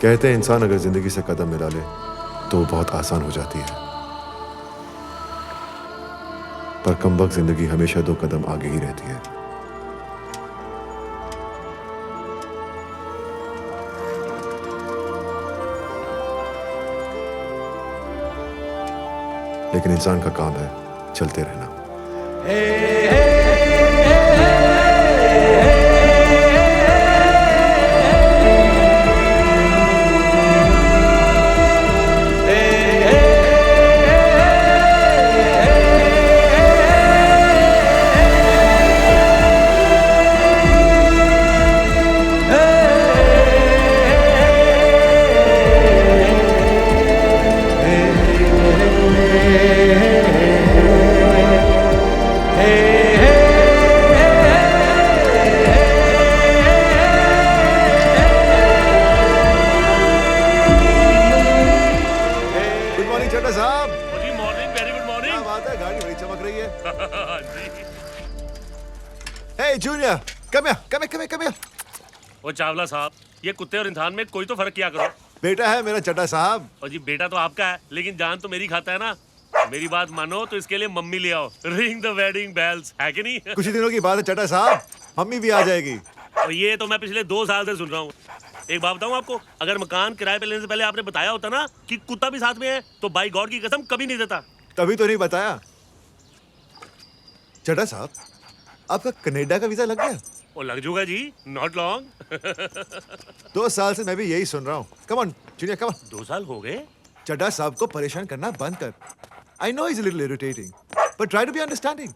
कहते हैं इंसान अगर जिंदगी से कदम मिला ले तो वो बहुत आसान हो जाती है, पर कमबख्त जिंदगी हमेशा 2 कदम आगे ही रहती है। लेकिन इंसान का काम है चलते रहना। Hey Junior, come here. ओ चावला साहब, ये कुत्ते और इंसान में कोई तो फर्क किया करो। बेटा है मेरा चड्ढा साहब। और जी बेटा तो आपका है, लेकिन जान तो मेरी खाता है ना। मेरी बात मानो तो इसके लिए मम्मी ले आओ। रिंग द वेडिंग बेल्स, है कि नहीं? कुछ ही दिनों की बात है चड्ढा साहब, मम्मी भी आ जाएगी। और ये तो मैं पिछले 2 साल से सुन रहा हूँ। एक बात बताऊँ आपको, अगर मकान किराए पे लेने से पहले आपने बताया होता ना कि कुत्ता भी साथ में है, तो बाई गॉड की कसम कभी नहीं देता। तभी तो नहीं बताया। चड्ढा साहब, आपका कनाडा का वीजा लग गया? वो लग जाऊंगा जी, नॉट लॉन्ग। 2 साल से मैं भी यही सुन रहा हूँ। Come on junior, come on. 2 साल हो गए? चड्ढा साहब को परेशान करना बंद कर। I know he's a little irritating, but try to be understanding.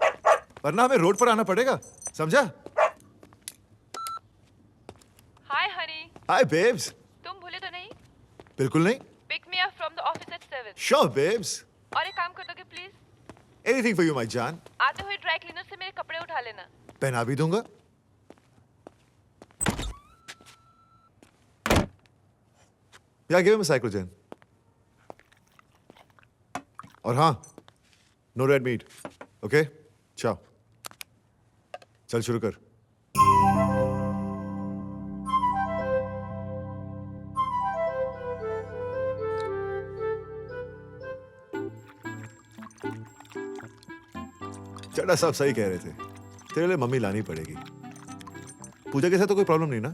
वरना हमें रोड पर आना पड़ेगा, समझा? Hi honey. Hi babes. तुम भूले तो नहीं? बिल्कुल नहीं। Pick me up from the office at 7. Sure babes. और एक काम कर दोगे please? Anything for you my जान। आते हुए ड्राई क्लीनर से मेरे कपड़े उठा लेना। पहना भी दूंगा। Yeah, give him a Cyclogen. और हाँ, no red meat. Okay? Ciao. चल शुरू कर। चड्ढा साहब सही कह रहे थे, तेरे लिए मम्मी लानी पड़ेगी। पूजा के साथ तो कोई प्रॉब्लम नहीं ना?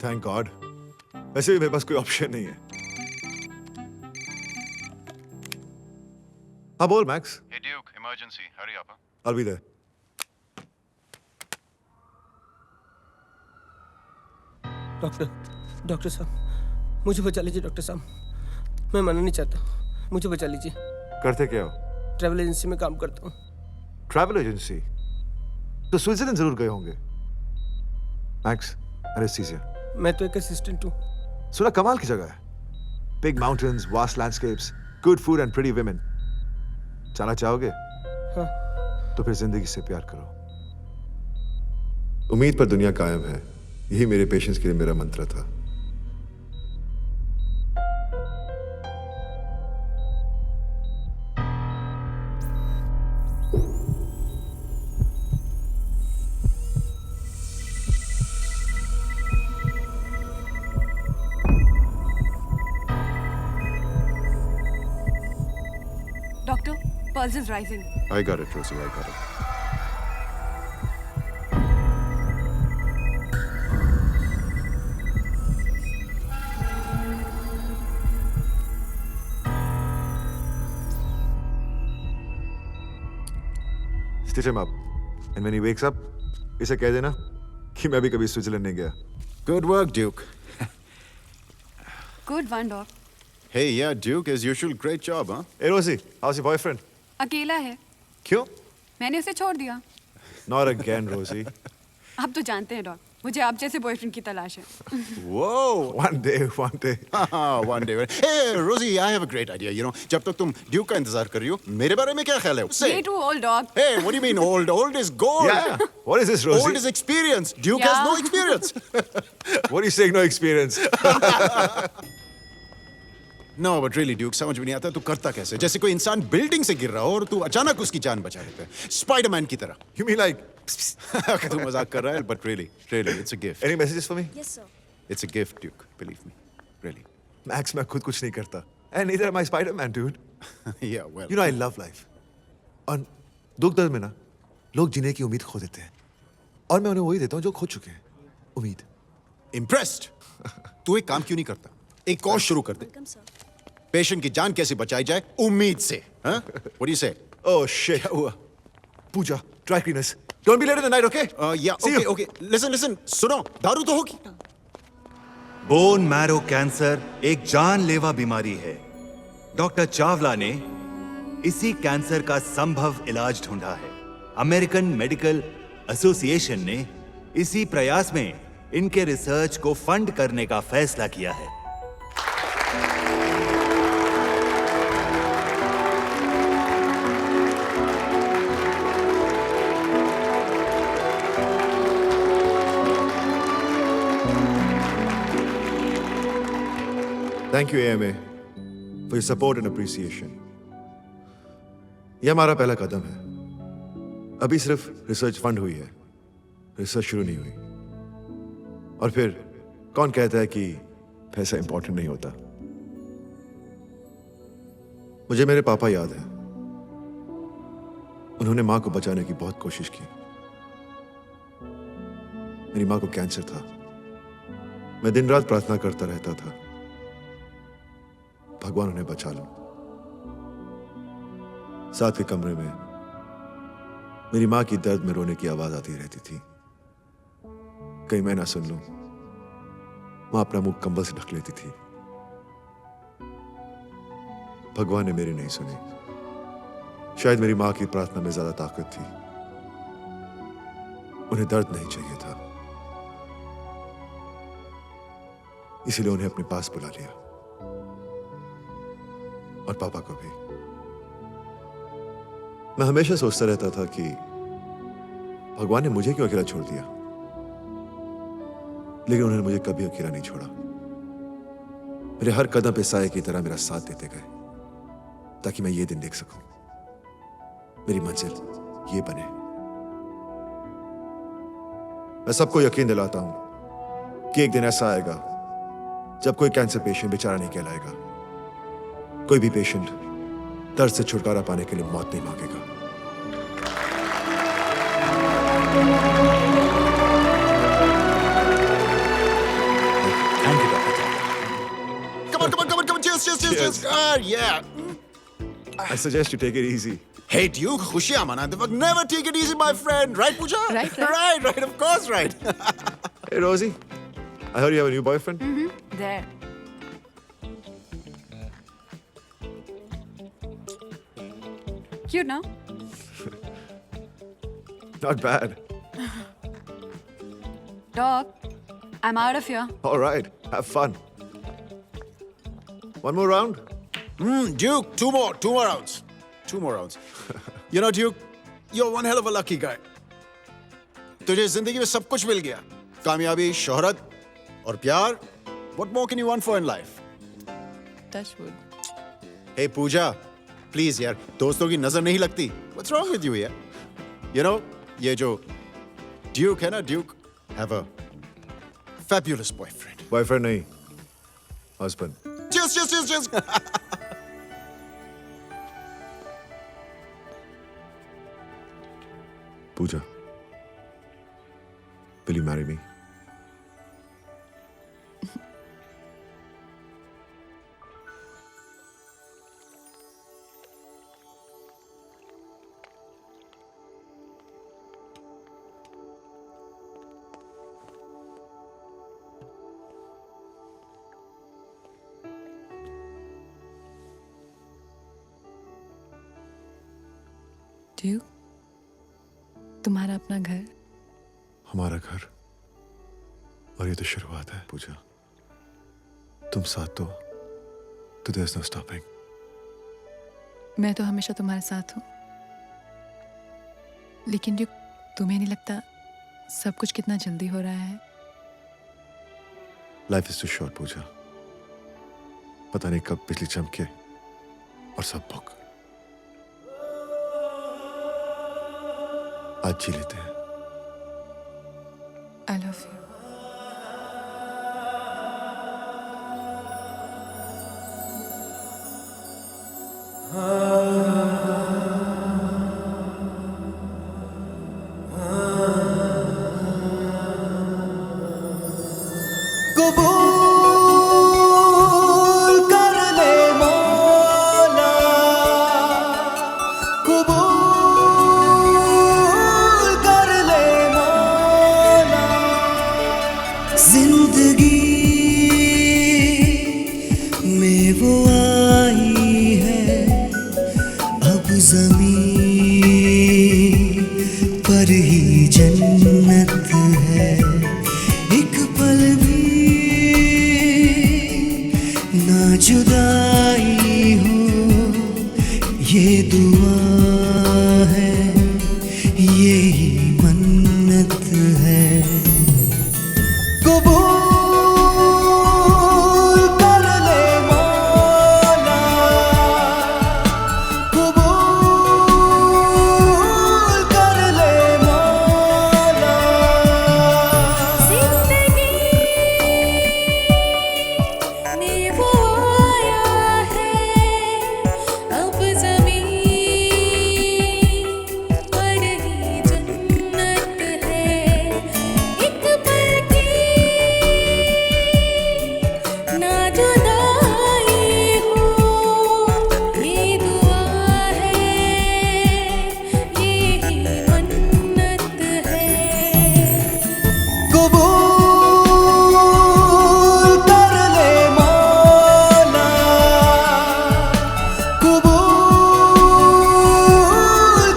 Thank God. वैसे भी मेरे पास कोई ऑप्शन नहीं है। हाँ बोल max. Hey Duke, emergency. Hurry up. I'll be there. Doctor साहब, मुझे बचा लीजिए डॉक्टर साहब। मैं मरना नहीं चाहता, मुझे बचा लीजिए। करते क्या हो? ट्रैवल एजेंसी में काम करता हूँ। Travel agency? तो स्विट्जरलैंड जरूर गए होंगे। Max, anaesthesia. मैं तो एक असिस्टेंट हूँ। सुना कमाल की जगह है। Big mountains, vast landscapes, good food and pretty women. जाना चाहोगे? हाँ। तो फिर जिंदगी से प्यार करो। उम्मीद पर दुनिया कायम है, यही मेरे पेशेंट्स के लिए मेरा मंत्र था। Doctor, pulse is rising. I got it, Rosie, I got it. Stitch him up. And when he wakes up, इसे कह देना कि मैं भी कभी स्विट्जरलैंड नहीं गया। Good work, Duke. Good one, doc. Hey, yeah, Duke, as usual, great job, huh? Hey Rosie, how's your boyfriend? अकेला है। क्यों? मैंने उसे छोड़ दिया। Not again, Rosie. आप तो जानते हैं डॉक, मुझे आप जैसे बॉयफ्रेंड की तलाश है। Whoa! One day, one day. One day. Hey, Rosie, I have a great idea. You know, जब तक तुम ड्यूक का इंतजार कर रही हो, मेरे बारे में क्या ख्याल है? Say. Way too old, dog. Hey, what do you mean old? Old is gold. Yeah. What is this, Rosie? Old is experience. Duke Yeah. has no experience. What are you saying? No experience. No, but really, Duke, समझ में नहीं आता तू करता कैसे? जैसे कोई इंसान बिल्डिंग से गिर रहा हो और तू अचानक उसकी जान बचा लेता है, स्पाइडरमैन की तरह। You mean like तू मजाक कर रहा है, but really, it's a gift. Any messages for me? Yes, sir. It's a gift, Duke. Believe me, really. Max, मैं खुद कुछ नहीं करता. And neither am I Spider-Man, dude. Yeah, well. You know I love life. और दुख दर्द में ना लोग जीने की उम्मीद खो देते हैं. और मैं उन्हें वही देता हूँ जो खो चुके हैं. उम्मीद. Impressed. तू एक काम क्यों नहीं करता? एक कोर्स शुरू कर दे. Welcome, sir. पेशेंट की जान कैसे बचाई जाए उम्मीद से. हाँ? What do you say? Oh shit. क्या हुआ? Pooja, dry cleaners. Don't be late in the night, okay? Yeah, See okay, you. okay. Listen. सुनो, दारू तो होगी. बोन मैरो कैंसर एक जानलेवा बीमारी है. डॉक्टर चावला ने इसी कैंसर का संभव इलाज ढूंढा है. अमेरिकन मेडिकल एसोसिएशन ने इसी प्रयास में इनके रिसर्च को फंड करने का फैसला किया है. Thank you, AMA, for your support and appreciation. यह हमारा पहला कदम है. अभी सिर्फ रिसर्च फंड हुई है. रिसर्च शुरू नहीं हुई. और फिर कौन कहता है कि पैसा इंपॉर्टेंट नहीं होता? मुझे मेरे पापा याद है. उन्होंने मां को बचाने की बहुत कोशिश की. मेरी मां को कैंसर था. मैं दिन रात प्रार्थना करता रहता था, भगवान उन्हें बचा लो. साथ के कमरे में मेरी मां की दर्द में रोने की आवाज आती रहती थी. कहीं मैं ना सुन लूं. मां अपना मुंह कंबल से ढक लेती थी. भगवान ने मेरी नहीं सुनी. शायद मेरी मां की प्रार्थना में ज्यादा ताकत थी. उन्हें दर्द नहीं चाहिए था, इसीलिए उन्हें अपने पास बुला लिया. और पापा को भी. मैं हमेशा सोचता रहता था कि भगवान ने मुझे क्यों अकेला छोड़ दिया. लेकिन उन्होंने मुझे कभी अकेला नहीं छोड़ा. मेरे हर कदम पे साए की तरह मेरा साथ देते गए, ताकि मैं ये दिन देख सकूं. मेरी मंजिल ये बने. मैं सबको यकीन दिलाता हूं कि एक दिन ऐसा आएगा जब कोई कैंसर पेशेंट बेचारा नहीं कहलाएगा. कोई भी पेशेंट दर्द से छुटकारा पाने के लिए मौत नहीं मांगेगा. Thank you doctor. Come on. Cheers. Yeah. I suggest you take it easy. Hey, Duke, खुशियां मनाते वक्त never take it easy, my friend. Right, Pooja? Right. Right. Of course, right. Hey Rosie, I heard you have a new boyfriend. There. Cute, no? Not bad. Dog, I'm out of here. All right, have fun. One more round? Duke, two more rounds. You know, Duke, you're one hell of a lucky guy. तुझे जिंदगी में सब कुछ मिल गया. कामयाबी, शोहरत और प्यार. What more can you want for in life? Touch wood. Hey, Pooja, please यार, दोस्तों की नजर नहीं लगती. What's wrong with you यार? You know, ये जो Duke है ना, Duke, have a fabulous boyfriend. Boyfriend नहीं, husband. Cheers. Pooja, will you marry me? Duke, तुम्हारा अपना घर. हमारा घर. और ये तो शुरुआत है पूजा. तुम साथ तो there's no stopping. मैं तो हमेशा तुम्हारे साथ हूँ. लेकिन ड्यूक, तुम्हें नहीं लगता सब कुछ कितना जल्दी हो रहा है? Life is too short, पूजा. पता नहीं कब बिजली चमके और सब बुक. आज जी लेते हैं. आई लव यू। कबूल कर ले मौला, कबूल कर ले मौला। जिंदगी में वो आई है, अब ज़मीन पर ही जन्नत है। एक पल भी ना जुदाई हो, ये दुआ है, यही मन्नत है। कबूल कर ले मौला, कबूल कर ले मौला। जिंदगी में वो आया है, अब ज़मीन पर ही जन्नत है। एक पल की ना जुदाई हो, ये दुआ है, यही मन्नत है। कबूल कर ले मौला, कबूल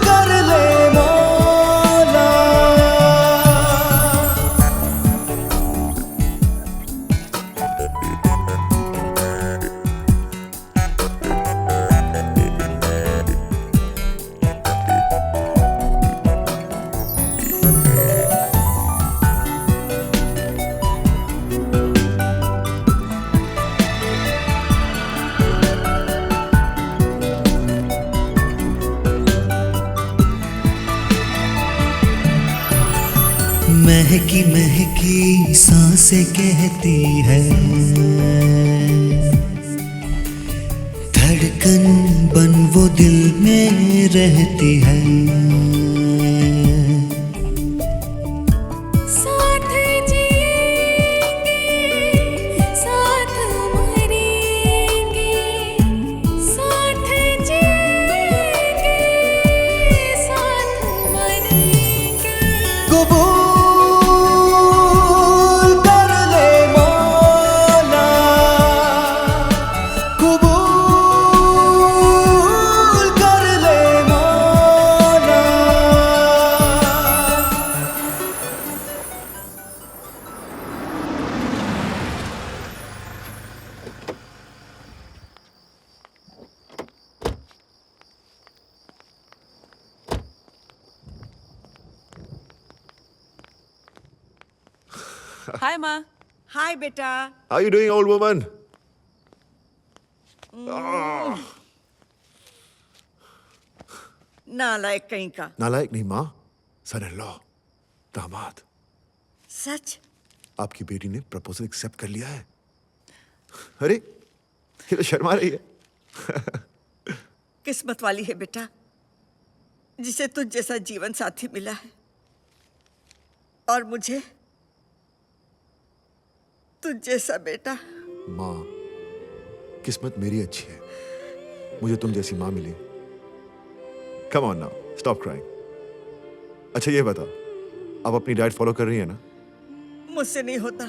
कर ले मौला। महकी महकी सांसें कहती है, धड़कन बन वो दिल में रहती है। साथ जिएंगे, साथ मरेंगे, साथ जिएंगे, साथ मरेंगे। कबूल कर ले मौला, कबूल कर ले मौला। हाय माँ। हाय बेटा। How are you doing, old woman? नालायक कहीं का। नालायक नहीं माँ, सन इन लॉ, दामाद। सच? आपकी बेटी ने प्रपोजल एक्सेप्ट कर लिया है। अरे ये तो शर्मा रही है। किस्मत वाली है बेटा, जिसे तुझ जैसा जीवन साथी मिला है। और मुझे तुझ जैसा बेटा। माँ, किस्मत मेरी अच्छी है, मुझे तुम जैसी माँ मिली। Come on now, stop crying. अच्छा ये बताओ, आप अपनी डाइट फॉलो कर रही है ना? मुझसे नहीं होता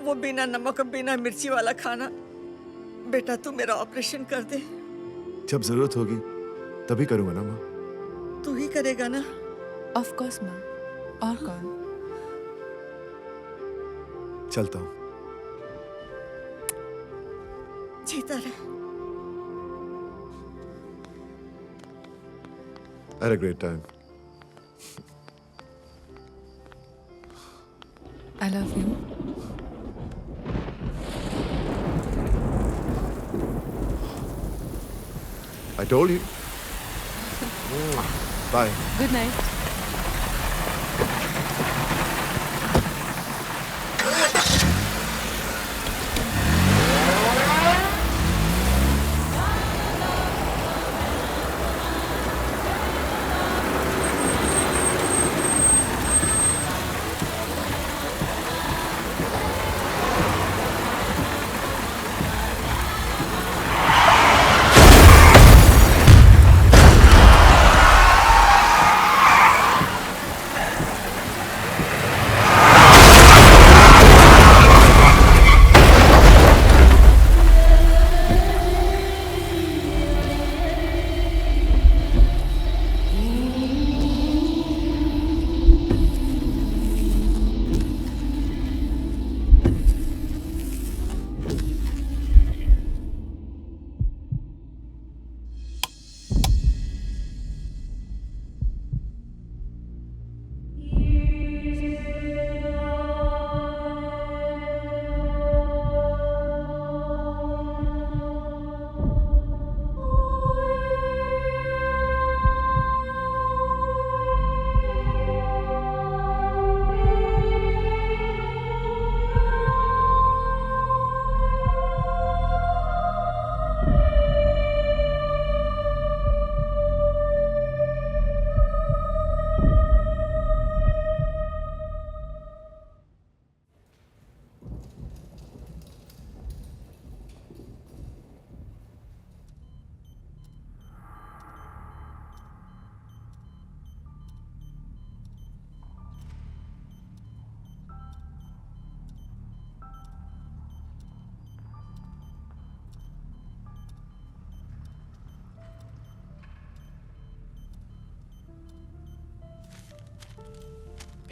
वो बिना नमक और बिना मिर्ची वाला खाना। बेटा तू मेरा ऑपरेशन कर दे। जब जरूरत होगी तभी करूंगा ना माँ। तू ही करेगा ना? ऑफ कोर्स माँ, और कौन? चलता हूँ। जीता रहे। I had a great time. I love you. I told you. Bye. Good night.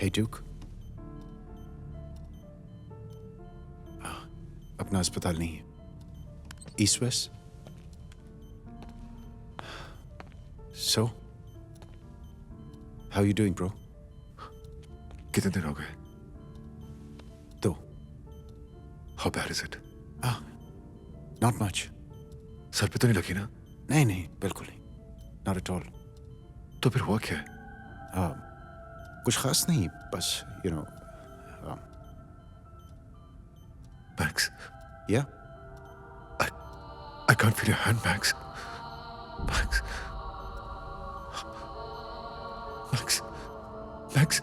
Hey Duke, अपना अस्पताल नहीं है, east west. So how you doing bro? कितने दिन हो गए? 2। How bad is it? Not much. सर पे तो नहीं लगी ना? नहीं नहीं, बिल्कुल नहीं, नॉट एट ऑल। तो फिर हुआ क्या है? कुछ खास नहीं, बस यू नो। मैक्स, या I can't feel your hand, Max. Max. Max. Max.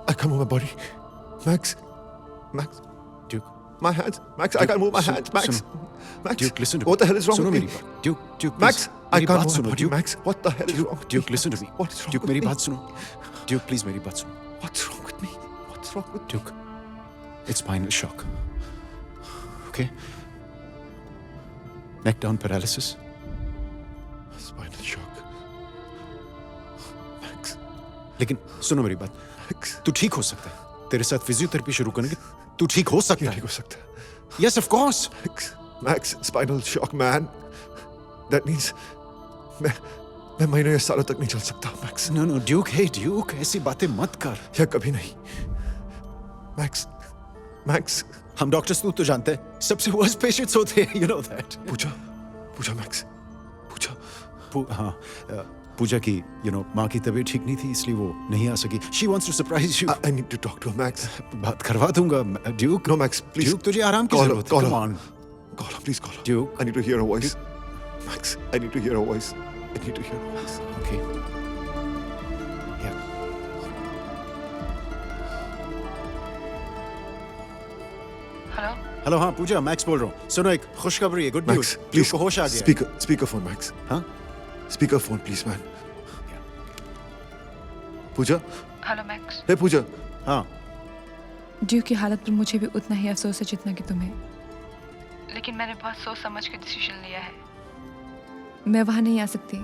I can't move my body. Max. Max. Duke, My hands. Max, I can't move my hands. Max. Max. Duke, listen to What the hell is wrong सुनो with मेरी me? बात। Duke, Max, I can't move my body. Duke, Max, what the hell is wrong with Duke, me? Listen to me. What is wrong Duke, with मेरी me? बात सुनो। Duke, please मेरी बात सुनो। What's wrong with me? What's wrong with me? Duke, it's spinal shock. Okay? Neck down paralysis. Spinal shock. Max. लेकिन सुनो मेरी बात, Max. तू ठीक हो सकता है। तेरे साथ फिजियोथेरेपी शुरू करेंगे, तू ठीक हो सकता ये है। ठीक हो सकता है। Yes, of course. Max. Max. Spinal shock, man. That means मैं महीनों या सालों तक नहीं चल सकता, Max. No, no, Duke, hey Duke, ऐसी बातें मत कर। या कभी नहीं। Max. Max. हम डॉक्टर्स तू तो जानते हैं, सबसे वर्स्ट पेशेंट्स होते हैं, you know that. Puja Max. पूजा. हाँ, पूजा की माँ की तबीयत ठीक नहीं थी, इसलिए वो नहीं आ सकी। She wants to surprise you. I need to talk to her, Max. बात करवा दूंगा, Duke. No, Max, please. Duke, तुझे आराम की Call her, जरूरत है। call Come her. on. Call her, please call her. Duke. I need to hear her voice. Max, I need to hear her voice. I need to hear her voice. Okay. Yeah. Hello hello, हाँ पूजा, max बोल रहा हूँ। सुनो, एक खुशखबरी है, good news. Max, please. को होश आ गया है। Speakerphone, Max. हाँ? Speakerphone, please, man. Pooja. Hello Max. Hey, Pooja. हाँ, ड्यू की हालत पर मुझे भी उतना ही अफसोस है जितना कि तुम्हें, लेकिन मैंने बहुत सोच समझ के डिसीजन लिया है। मैं वहां नहीं आ सकती।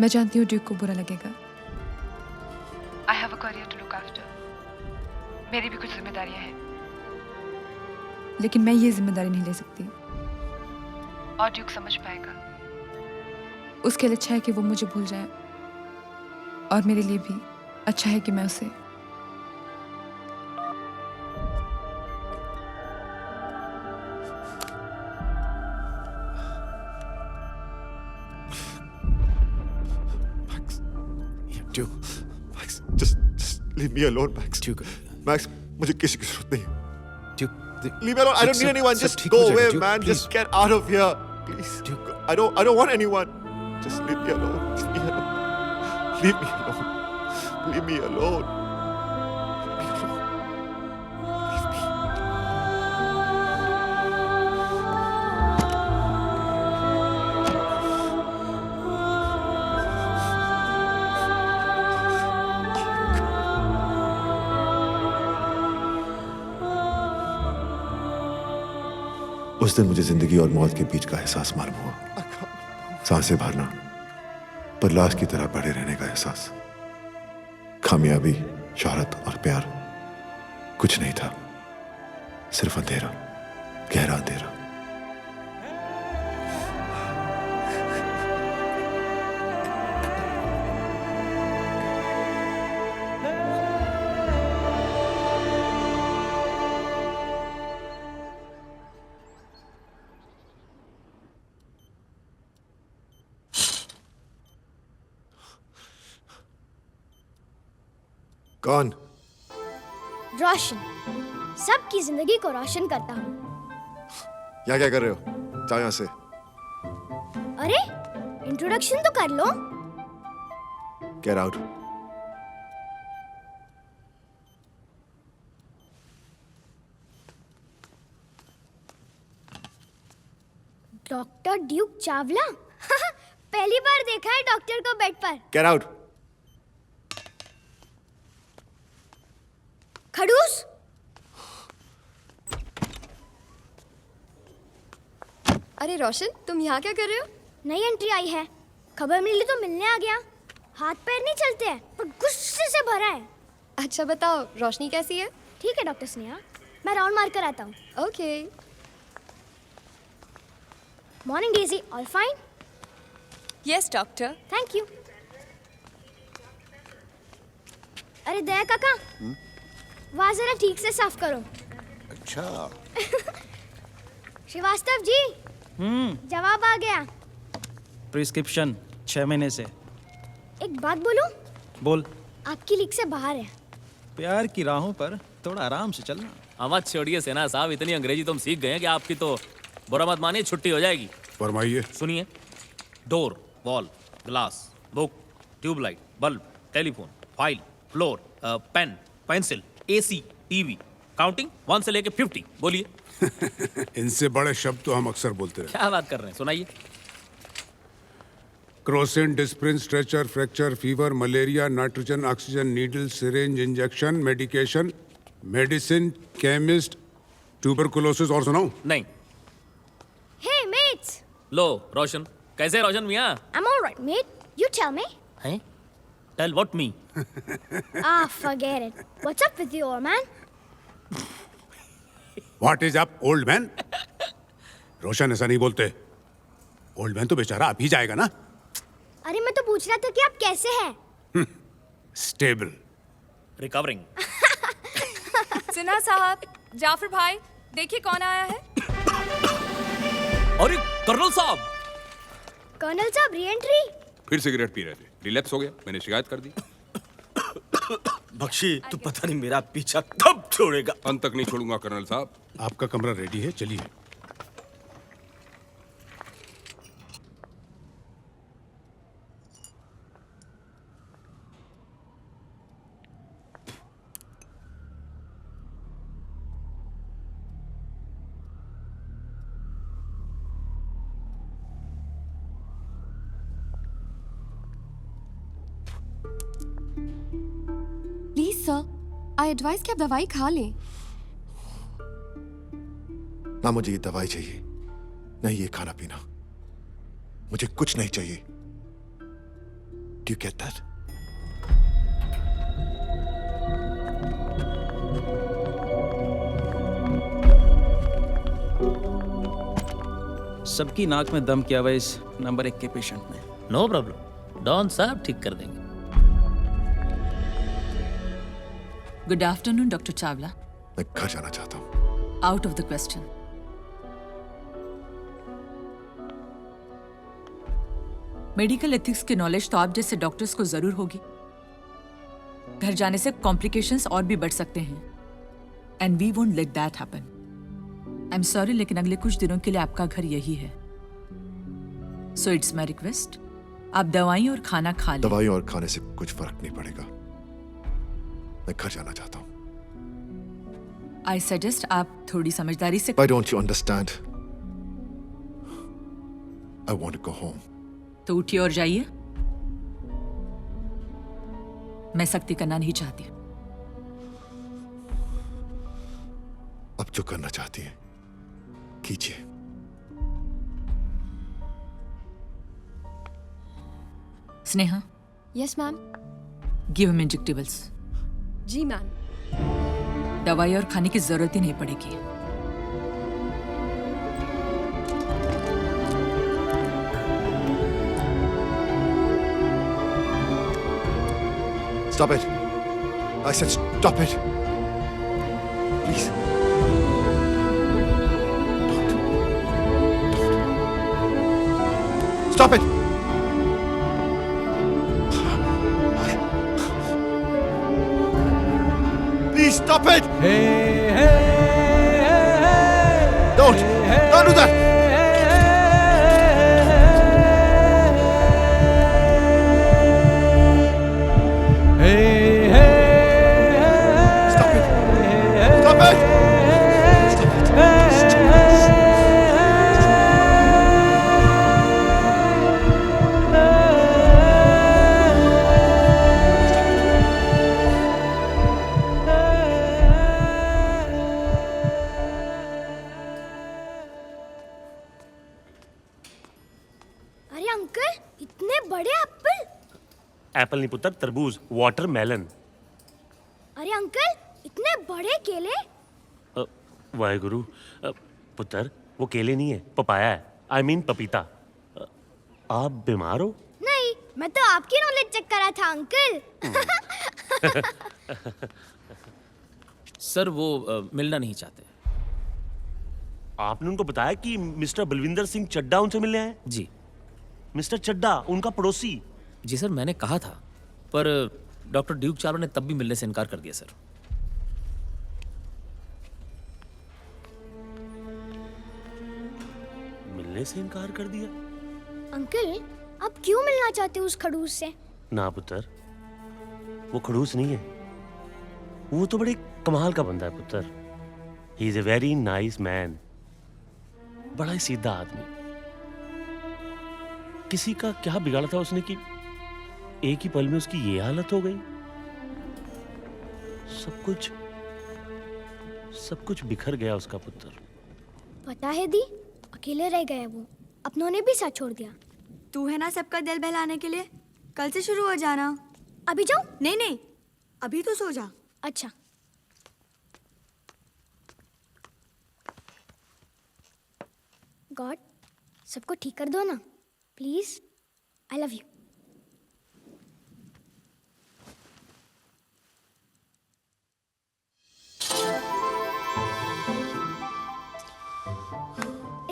मैं जानती हूँ ड्यूक को बुरा लगेगा। I have a career to look after. मेरी भी कुछ जिम्मेदारियां हैं, लेकिन मैं ये जिम्मेदारी नहीं ले सकती। और ड्यूक समझ पाएगा। उसके लिए अच्छा है कि वो मुझे भूल जाए, और मेरे लिए भी अच्छा है कि मैं उसे Duke, Max, just leave me alone, Max. Duke, Max, मुझे किसी की जरूरत नहीं है. Duke, Leave me alone. I don't need anyone. सब Just ठीक go हो जाएगा, away, Duke, man. please. Just get out of here, please. Duke. I don't want anyone. Just leave me alone. Leave me alone. Leave me alone. Leave me alone. Leave me alone. Leave me. उस दिन मुझे जिंदगी और मौत के बीच का एहसास मालूम हुआ। सांसें भरना, पर लाश की तरह पड़े रहने का एहसास। कामयाबी, शोहरत और प्यार कुछ नहीं था, सिर्फ अंधेरा, गहरा अंधेरा। कौन? रोशन, सबकी जिंदगी को रोशन करता हूँ। यहाँ क्या कर रहे हो? जाओ यहाँ से। अरे, इंट्रोडक्शन तो कर लो। Get out. Doctor Duke Chawla? पहली बार देखा है डॉक्टर को बेड पर। Get out. खड़ूस। अरे रोशन, तुम यहाँ क्या कर रहे हो? नई एंट्री आई है, खबर मिली तो मिलने आ गया। हाथ पैर नहीं चलते हैं पर गुस्से से भरा है। अच्छा बताओ, रोशनी कैसी है? ठीक है डॉक्टर स्नेहा, मैं राउंड मार कर आता हूँ। Okay. Morning Daisy, all fine? Yes doctor. Thank you. अरे दया काका, वहाँ जरा ठीक से साफ करो। अच्छा। श्रीवास्तव जी, जवाब आ गया। प्रिस्क्रिप्शन 6 महीने से। एक बात बोलूं? बोल। आपकी लीग से बाहर है। प्यार की राहों पर थोड़ा आराम से चलना। अमत छोड़िए सेना साहब, इतनी अंग्रेजी तुम सीख गए हैं कि आपकी तो बुरा मत मानिए, छुट्टी हो जाएगी। फरमाइए। सुनिए, door, wall, glass, book, tubelight, bulb, telephone, file, floor, pen, pencil, AC, TV, counting 1 से लेके 50। बोलिए। इनसे बड़े शब्द तो हम अक्सर बोलते रहते हैं। क्या बात कर रहे हैं, सुनाइए। Crocin, Disprin, stretcher, fracture, fever, malaria, nitrogen, oxygen, needle, syringe, injection, medication, medicine, chemist, tuberculosis. और सुनाओ? नहीं। Hey mates, लो रोशन, कैसे हैं रोशन मियाँ? I'm all right mate. You tell me. हैं? Tell what me? Ah, forget it. What's up with you, old man? What is up old man? Roshan ऐसा नहीं बोलते। ओल्ड मैन तो बेचारा आप ही जाएगा ना। अरे मैं तो पूछ रहा था कि आप कैसे हैं? स्टेबल। रिकवरिंग। सिन्हा साहब, जाफर भाई, देखिए कौन आया है। अरे कर्नल साहब। कर्नल साहब री-एंट्री? फिर सिगरेट पी रहे थे, रिलैप्स हो गया, मैंने शिकायत कर दी। बख्शी, तू पता नहीं मेरा पीछा कब छोड़ेगा। अंत तक नहीं छोड़ूंगा कर्नल साहब। आपका कमरा रेडी है, चलिए। प्लीज सर, आई एडवाइस कि आप दवाई खा लें। ना मुझे ये दवाई चाहिए, नहीं ये खाना पीना। मुझे कुछ नहीं चाहिए। Do you get that? सबकी नाक में दम किया हुआ इस नंबर 1 के पेशेंट ने। नो प्रॉब्लम, डॉन साहब ठीक कर देंगे। Good afternoon doctor Chawla. मैं घर जाना चाहता हूँ। Out of the question. Medical ethics की नॉलेज तो आप जैसे डॉक्टर्स को जरूर होगी। घर जाने से कॉम्प्लिकेशंस और भी बढ़ सकते हैं, and we won't let that happen. I am sorry, लेकिन अगले कुछ दिनों के लिए आपका घर यही है। सो इट्स माई रिक्वेस्ट, आप दवाई और खाना खा लें। दवाई और खाने से कुछ फर्क नहीं पड़ेगा। मैं घर जाना चाहता हूँ। आई सजेस्ट आप थोड़ी समझदारी से। Why don't you understand? I want to go home. तो उठिए और जाइए। मैं सख्ती करना नहीं चाहती। अब जो करना चाहती हैं, कीजिए। Sneha. Yes ma'am. Give him injectables. जी मैम। दवाई और खाने की जरूरत ही नहीं पड़ेगी। Stop it. I said stop it. Please. Don't. Stop it. Please stop it. Don't do that. Apple नहीं पुत्र, तरबूज, वाटरमेलन। अरे अंकल, इतने बड़े केले? वाहेगुरु। पुत्र, वो केले नहीं है, पपाया है। आई मीन पपीता। आप बीमार हो? नहीं, मैं तो आपकी नॉलेज चेक कर रहा था अंकल। सर वो मिलना नहीं चाहते। आपने उनको बताया कि मिस्टर बलविंदर सिंह चड्डा उनसे मिलने आए? जी। मिस्टर चड्डा, उनका पड़ोसी? जी सर, मैंने कहा था, पर डॉक्टर ड्यूक चावला ने तब भी मिलने से इनकार कर दिया सर। मिलने से इनकार कर दिया? अंकल, आप क्यों मिलना चाहते हो उस खड़ूस से? ना पुत्र, वो खड़ूस नहीं है, वो तो बड़े कमाल का बंदा है पुत्र। He is a very nice man, बड़ा ही सीधा आदमी। किसी का क्या बिगाड़ा था उसने कि एक ही पल में उसकी ये हालत हो गई। सब कुछ बिखर गया उसका पुत्र। पता है दी, अकेले रह गए वो, अपनों ने भी साथ छोड़ दिया। तू है ना सबका दिल बहलाने के लिए, कल से शुरू हो जाना। अभी जाओ? नहीं नहीं, अभी तो सो जा। अच्छा। गॉड, सबको ठीक कर दो ना please. I love you.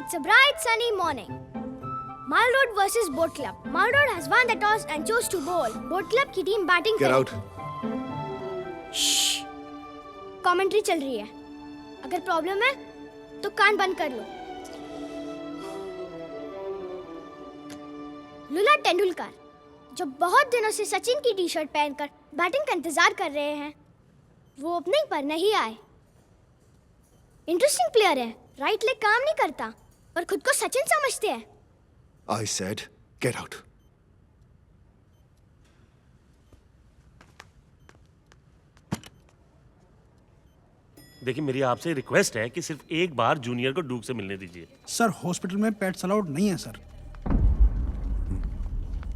It's a bright sunny morning. Mile Road versus Boat Club. Mile Road has won the toss and chose to bowl. Boat Club की team batting Get out. Commentary चल रही है, अगर problem है तो कान बंद कर लो। लुला टेंडुलकर, जो बहुत दिनों से सचिन की टी-शर्ट पहनकर बैटिंग का इंतजार कर रहे हैं, वो ओपनिंग पर नहीं आए। इंटरेस्टिंग प्लेयर है, राइट लेग काम नहीं करता पर खुद को सचिन समझते हैं। I said, get out. देखिए, मेरी आपसे रिक्वेस्ट है कि सिर्फ एक बार जूनियर को डूक से मिलने दीजिए। सर, हॉस्पिटल में पेट्स अलाउड नहीं है सर।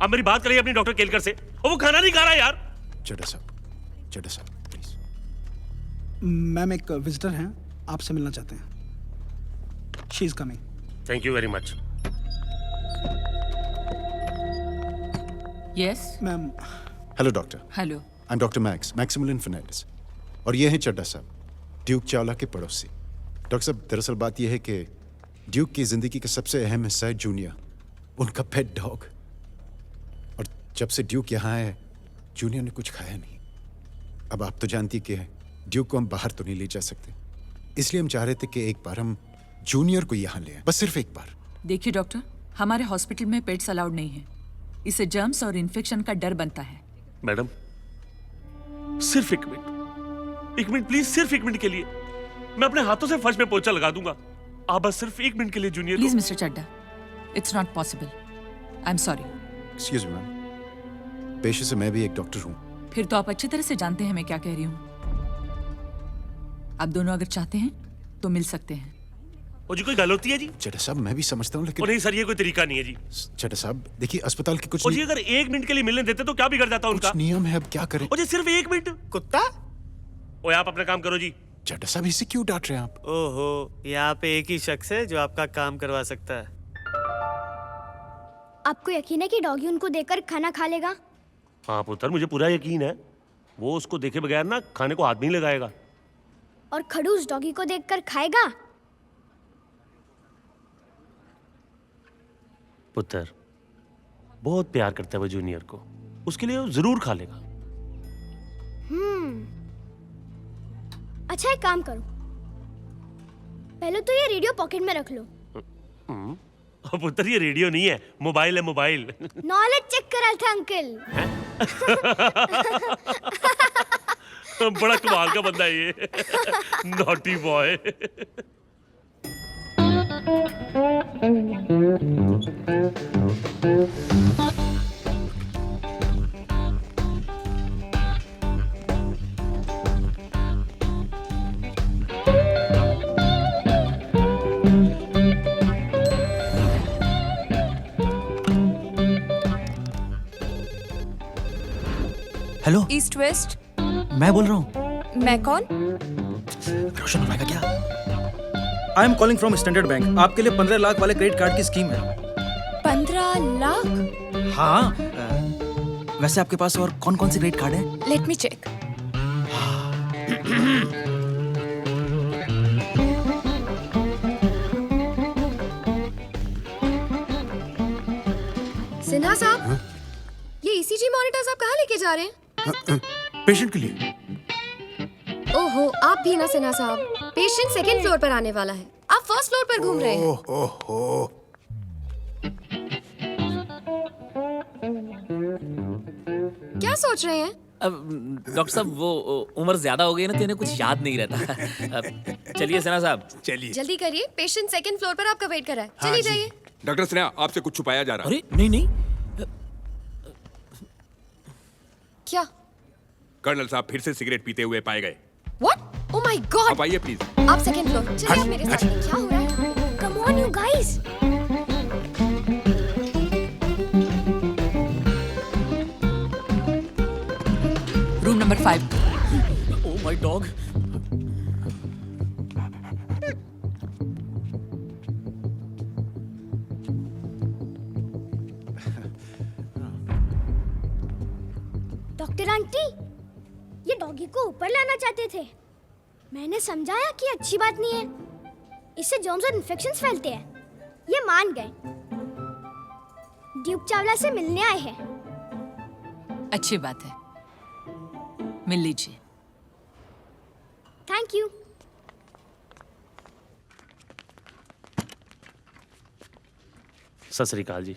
अब मेरी बात करिए अपनी डॉक्टर केलकर से, और वो खाना नहीं खा रहा यार। चड्डा साहब प्लीज। मैम एक विजिटर हैं, आपसे मिलना चाहते हैं। She is coming. Thank you very much. Yes ma'am. Hello doctor. Hello. I am doctor Maximilian Fernandes, और ये हैं चड्डा साहब, ड्यूक चावला के पड़ोसी। डॉक्टर साहब, दरअसल बात यह है कि ड्यूक की जिंदगी का सबसे अहम हिस्सा है जूनियर, उनका पेट डॉग। और जब से ड्यूक यहाँ आया, जूनियर ने कुछ खाया नहीं। अब आप तो जानती कि ड्यूक को हम बाहर तो नहीं ले जा सकते, इसलिए हम चाह रहे थे कि एक बार हम जूनियर को यहाँ ले आए, बस सिर्फ एक बार। देखिए डॉक्टर, हमारे हॉस्पिटल में पेट्स अलाउड नहीं है, इससे जर्म्स और इन्फेक्शन का डर बनता है। मैडम, सिर्फ एक मिनट प्लीज, सिर्फ एक मिनट के लिए मैं अपने हाथों से फर्श पे पोछा लगा दूंगा। आप बस सिर्फ एक मिनट के लिए junior please mister Chadda, it's not possible. I am sorry. Excuse me ma'am, पेशे से मैं भी एक डॉक्टर हूँ। फिर तो आप अच्छी तरह से जानते हैं मैं क्या कह रही हूँ। आप दोनों अगर चाहते हैं तो मिल सकते हैं। वो जी कोई गल होती है जी? चड्डा साहब, मैं भी समझता हूँ, लेकिन नहीं सर, ये कोई तरीका नहीं है जी। चड्डा साहब देखिए, अस्पताल के कुछ जी अगर एक मिनट के लिए मिलने देते तो क्या बिगड़ जाता उनका? कुछ नियम है, अब क्या करें? जी सिर्फ एक मिनट। कुत्ता? ओए आप अपना काम करो जी। चड्डा साहब, इसे क्यों डांट रहे हैं आप? ओहो, यहाँ पे एक ही शख्स है जो आपका काम करवा सकता है। आपको यकीन है कि डॉगी उनको देखकर खाना खा लेगा? हाँ पुत्र, मुझे पूरा यकीन है, वो उसको देखे बगैर ना खाने को हाथ नहीं लगाएगा। और खड़ूस डॉगी को देखकर खाएगा? पुत्र, बहुत प्यार करता है वो जूनियर को, उसके लिए वो जरूर खा लेगा। अच्छा, एक काम करो, पहले तो ये रेडियो पॉकेट में रख लो। पुत्र, ये रेडियो नहीं है, मोबाइल है, मोबाइल। नॉलेज चेक कर रहा था अंकल। बड़ा कमाल का बंदा है ये। Naughty boy. Hello, east west. मैं बोल रहा हूँ। मैं कौन? रोशन हो पाएगा क्या? I am calling from standard bank. आपके लिए 15 लाख वाले क्रेडिट कार्ड की स्कीम है। 15 लाख? हाँ, वैसे आपके पास और कौन कौन से क्रेडिट कार्ड हैं? Let me check. सिन्हा साहब, ये ईसीजी मॉनिटर्स आप कहाँ लेके जा रहे हैं? पेशेंट के लिए। ओहो, आप भी ना सिन्हा साहब। पेशेंट सेकंड फ्लोर पर आने वाला है, आप फर्स्ट फ्लोर पर घूम रहे हैं। ओहो, क्या सोच रहे हैं? डॉक्टर साहब वो उम्र ज्यादा हो गई ना तो इन्हें कुछ याद नहीं रहता। चलिए सिन्हा साहब, चलिए जल्दी करिए, पेशेंट सेकंड फ्लोर पर आपका वेट कर रहा है। चलिए जाइए। डॉक्टर सिन्हा, आपसे कुछ छुपाया जा रहा है। अरे नहीं नहीं, क्या? कर्नल साहब फिर से सिगरेट पीते हुए पाए गए। व्हाट? Oh my God. आप आइए प्लीज। आप सेकंड फ्लोर चलिए, आप मेरे साथ। क्या हो रहा है? Come on you guys. Room number 5। Oh my dog. Doctor aunty, ये डॉगी को ऊपर लाना चाहते थे। मैंने समझाया कि अच्छी बात नहीं है, इससे जर्म्स और इन्फेक्शंस फैलते हैं। ये मान गए। ड्यूक चावला से मिलने आए हैं। अच्छी बात है, मिल लीजिए। Thank you. सत श्री अकाल जी।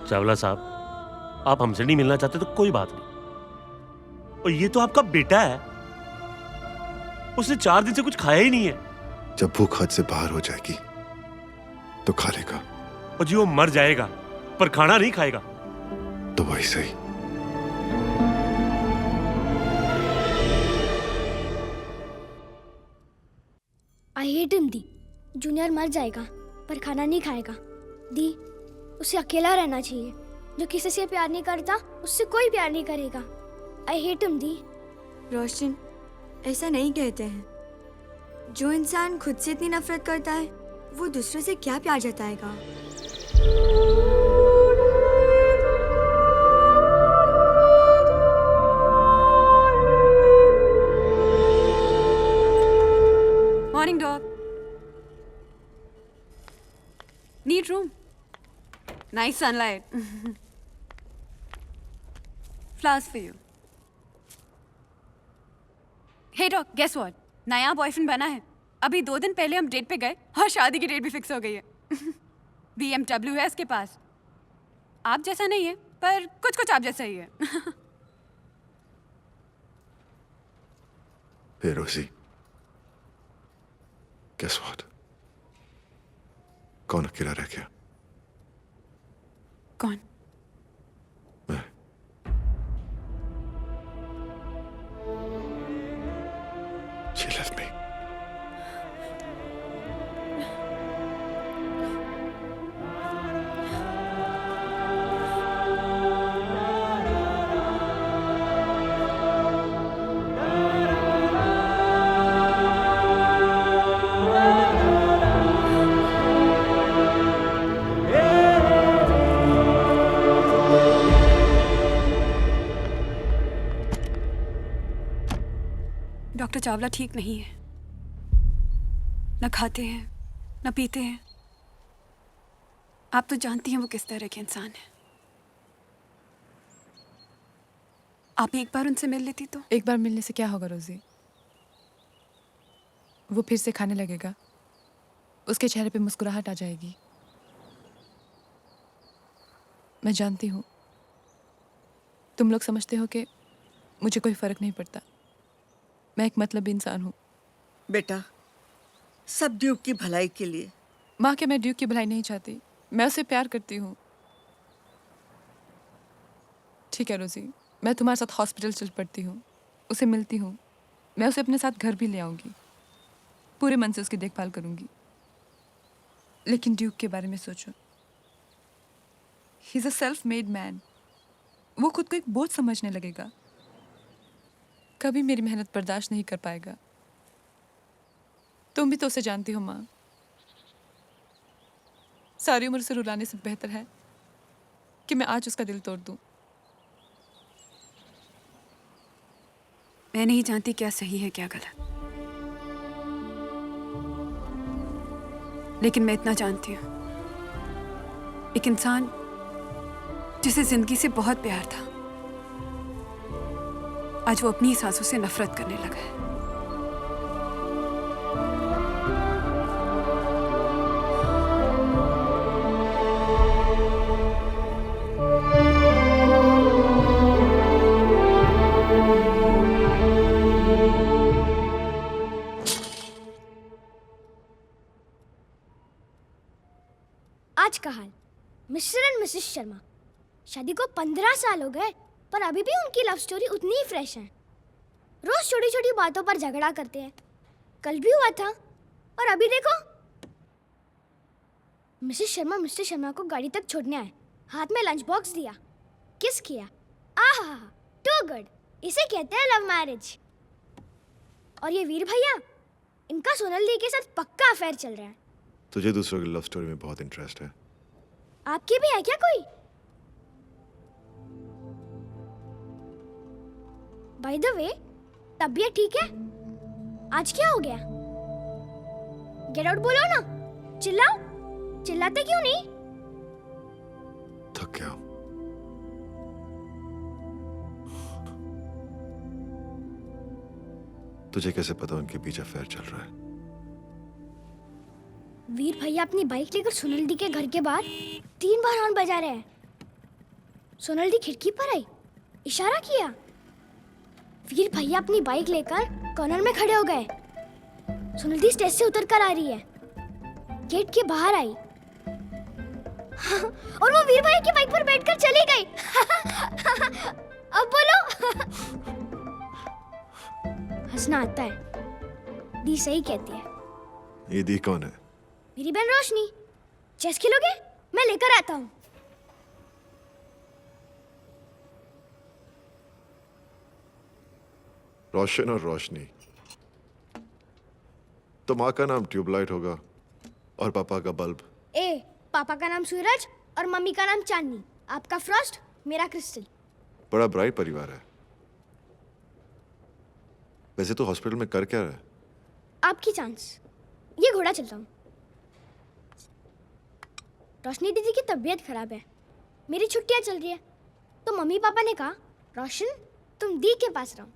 चावला साहब, आप हमसे नहीं मिलना चाहते तो कोई बात नहीं। और ये तो आपका बेटा है, उसने 4 दिन से कुछ खाया ही नहीं है। जब भूख हद से बाहर हो जाएगी तो खा लेगा। और जी वो मर जाएगा पर खाना नहीं खाएगा। तो वही सही। I hate him the. Junior मर जाएगा पर खाना नहीं खाएगा। दी, उसे अकेला रहना चाहिए। जो किसी से प्यार नहीं करता उससे कोई प्यार नहीं करेगा। I hate him the. रोशन, ऐसा नहीं कहते हैं। जो इंसान खुद से इतनी नफरत करता है वो दूसरों से क्या प्यार जताएगा? Morning dog. Neat room, nice sunlight, flowers for you. Hey dog, guess what? नया बॉयफ्रेंड बना है। अभी 2 दिन पहले हम डेट पे गए और शादी की डेट भी फिक्स हो गई है। BMW है उसके पास। आप जैसा नहीं है पर कुछ कुछ आप जैसा ही है। Hey Rosie, guess what? कौन अकेला रह गया? कौन? मैं। She left me. Doctor Chawla ठीक नहीं है। न खाते हैं, न पीते हैं। आप तो जानती हैं वो किस तरह के इंसान है। आप एक बार उनसे मिल लेती तो। एक बार मिलने से क्या होगा रोजी? वो फिर से खाने लगेगा, उसके चेहरे पे मुस्कुराहट आ जाएगी। मैं जानती हूँ तुम लोग समझते हो कि मुझे कोई फर्क नहीं पड़ता। मैं एक मतलबी इंसान हूँ। बेटा, सब ड्यूक की भलाई के लिए। माँ के मैं ड्यूक की भलाई नहीं चाहती, मैं उसे प्यार करती हूँ। ठीक है रोजी, मैं तुम्हारे साथ हॉस्पिटल चल पड़ती हूँ, उसे मिलती हूँ। मैं उसे अपने साथ घर भी ले आऊँगी, पूरे मन से उसकी देखभाल करूँगी। लेकिन ड्यूक के बारे में सोचो, he is a self made man. वो खुद को एक बोझ समझने लगेगा, कभी मेरी मेहनत बर्दाश्त नहीं कर पाएगा। तुम भी तो उसे जानती हो माँ, सारी उम्र से रुलाने से बेहतर है कि मैं आज उसका दिल तोड़ दूं। मैं नहीं जानती क्या सही है क्या गलत, लेकिन मैं इतना जानती हूँ, एक इंसान जिसे जिंदगी से बहुत प्यार था, आज वो अपनी सांसों से नफरत करने लगा है। आज का हाल, मिस्टर एंड मिसेस शर्मा शादी को 15 साल हो गए, पर अभी भी उनकी लव स्टोरी उतनी ही फ्रेश है। रोज छोटी छोटी बातों पर झगड़ा करते हैं। कल भी हुआ था, और अभी देखो, मिसेस शर्मा मिस्टर शर्मा को गाड़ी तक छोड़ने आए, हाथ में लंच बॉक्स दिया, किस किया। आहा, टू गुड। इसे कहते हैं लव मैरिज। और ये वीर भैया, इनका सोनल दी के साथ पक्का अफेयर चल रहा है। तुझे दूसरों की लव स्टोरी में बहुत इंटरेस्ट है। आपकी भी है क्या कोई? बाय द वे, तबीयत ठीक है? आज क्या हो गया? गेट आउट बोलो ना, चिल्लाओ। चिल्लाते क्यों नहीं? थक गया। तुझे कैसे पता उनके पीछे अफेयर चल रहा है? वीर भैया अपनी बाइक लेकर सोनल दी के घर के बाहर 3 बार हॉर्न बजा रहे हैं। सोनल दी खिड़की पर आई, इशारा किया। वीर भैया अपनी बाइक लेकर कॉर्नर में खड़े हो गए। सोनल दी स्टेज से उतर कर आ रही है, गेट के बाहर आई और वो वीर भैया की बाइक पर बैठकर चली गई। अब बोलो। हंसना आता है। दी सही कहती है। ये दी कौन है? मेरी बहन रोशनी। चेस खेलोगे? मैं लेकर आता हूँ। रोशन और रोशनी। तो माँ का नाम ट्यूबलाइट होगा और पापा का बल्ब। पापा का नाम सूरज और मम्मी का नाम चांदनी। आपका फ्रॉस्ट, मेरा क्रिस्टल। बड़ा ब्राइट परिवार है। वैसे तो हॉस्पिटल में कर क्या रहा है? आपकी चांस, ये घोड़ा चलता हूँ। रोशनी दीदी की तबीयत खराब है, मेरी छुट्टियां चल रही है, तो मम्मी पापा ने कहा रोशन तुम दी के पास रहो।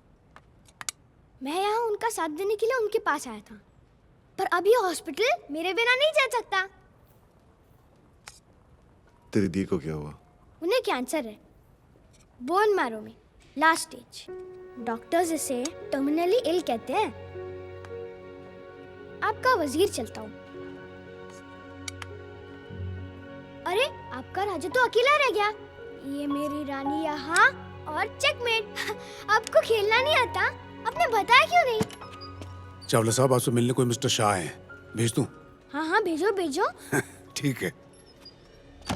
मैं यहाँ उनका साथ देने के लिए उनके पास आया था, पर अभी हॉस्पिटल मेरे बिना नहीं जा सकता। तेरी दी को क्या हुआ? उन्हें कैंसर है, बोन मैरो में, लास्ट स्टेज। डॉक्टर्स इसे टर्मिनली इल कहते हैं। आपका वजीर चलता हूँ। अरे आपका राजा तो अकेला रह गया। ये मेरी रानी यहाँ और चेकमेट। आपको खेलना नहीं आता? आपने बताया क्यों नहीं? चावला साहब, आपसे मिलने कोई मिस्टर शाह हैं, भेज दूं? हाँ हाँ भेजो भेजो। ठीक है।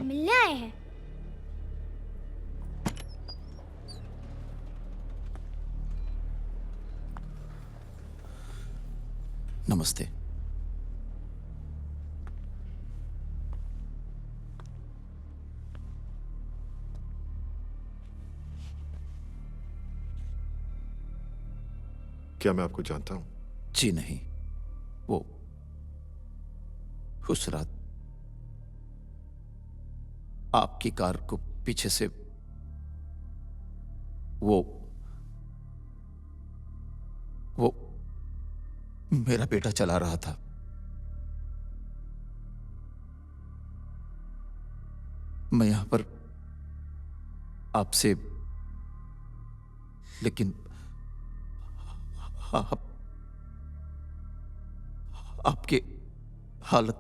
मिलने आए हैं। नमस्ते। क्या क्या मैं आपको जानता हूं? जी नहीं, वो उस रात आपकी कार को पीछे से वो मेरा बेटा चला रहा था। मैं यहां पर आपसे, लेकिन आपके हालत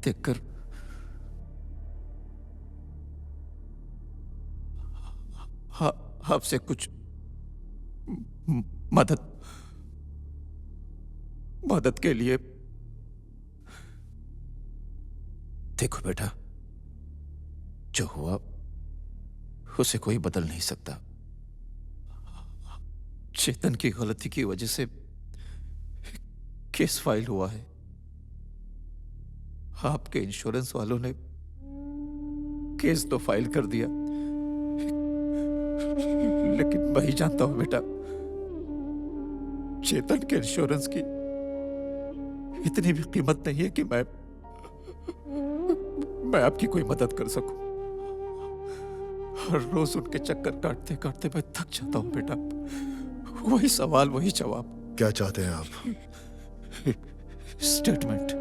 देखकर आपसे कुछ मदद के लिए। देखो बेटा, जो हुआ उसे कोई बदल नहीं सकता। चेतन की गलती की वजह से केस फाइल हुआ है। आपके इंश्योरेंस वालों ने केस तो फाइल कर दिया, लेकिन मैं ही जानता हूं बेटा, चेतन के इंश्योरेंस की इतनी भी कीमत नहीं है कि मैं आपकी कोई मदद कर सकूं। हर रोज उनके चक्कर काटते काटते मैं थक जाता हूं बेटा। वही सवाल, वही जवाब। क्या चाहते हैं आप? स्टेटमेंट।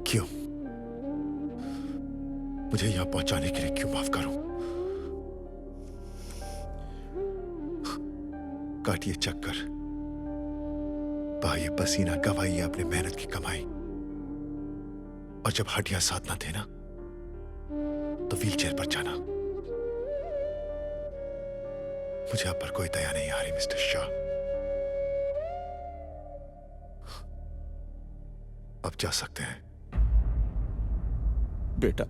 क्यों? मुझे यहां पहुंचाने के लिए क्यों माफ करूं? काटिए चक्कर, बहाइए पसीना, गवाइए अपने मेहनत की कमाई, और जब हड्डियां साथ ना देना तो व्हीलचेयर पर जाना। मुझे आप पर कोई दया नहीं आ रही मिस्टर शाह। अब जा सकते हैं। बेटा,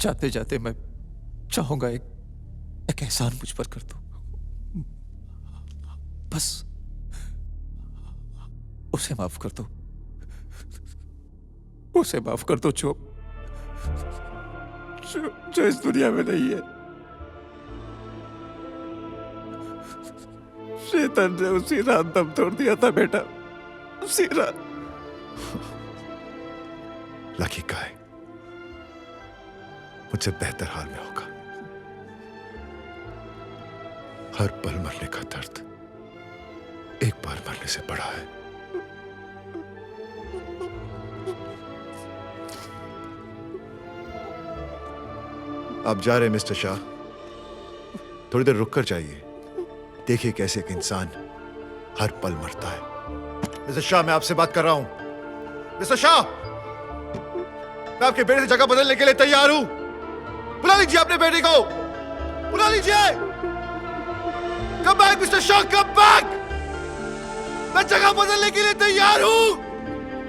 जाते जाते मैं चाहूंगा एक एहसान मुझ पर कर दो। बस उसे माफ कर दो। उसे माफ कर दो जो इस दुनिया में नहीं है। शैतान ने उसी रात दम तोड़ दिया था बेटा, उसी रात। लकी गाय मुझसे बेहतर हाल में होगा। हर पल मरने का दर्द एक बार मरने से बड़ा है। आप जा रहे हैं मिस्टर शाह? थोड़ी देर रुक कर जाइए, देखिए कैसे एक इंसान हर पल मरता है। मिस्टर शाह, मैं आपसे बात कर रहा हूं। मिस्टर शाह, मैं आपके बेटे से जगह बदलने के लिए तैयार हूं। बुला लीजिए अपने बेटे को, बुला लीजिए। Come back mister Shah, come back. मैं जगह बदलने के लिए तैयार हूं।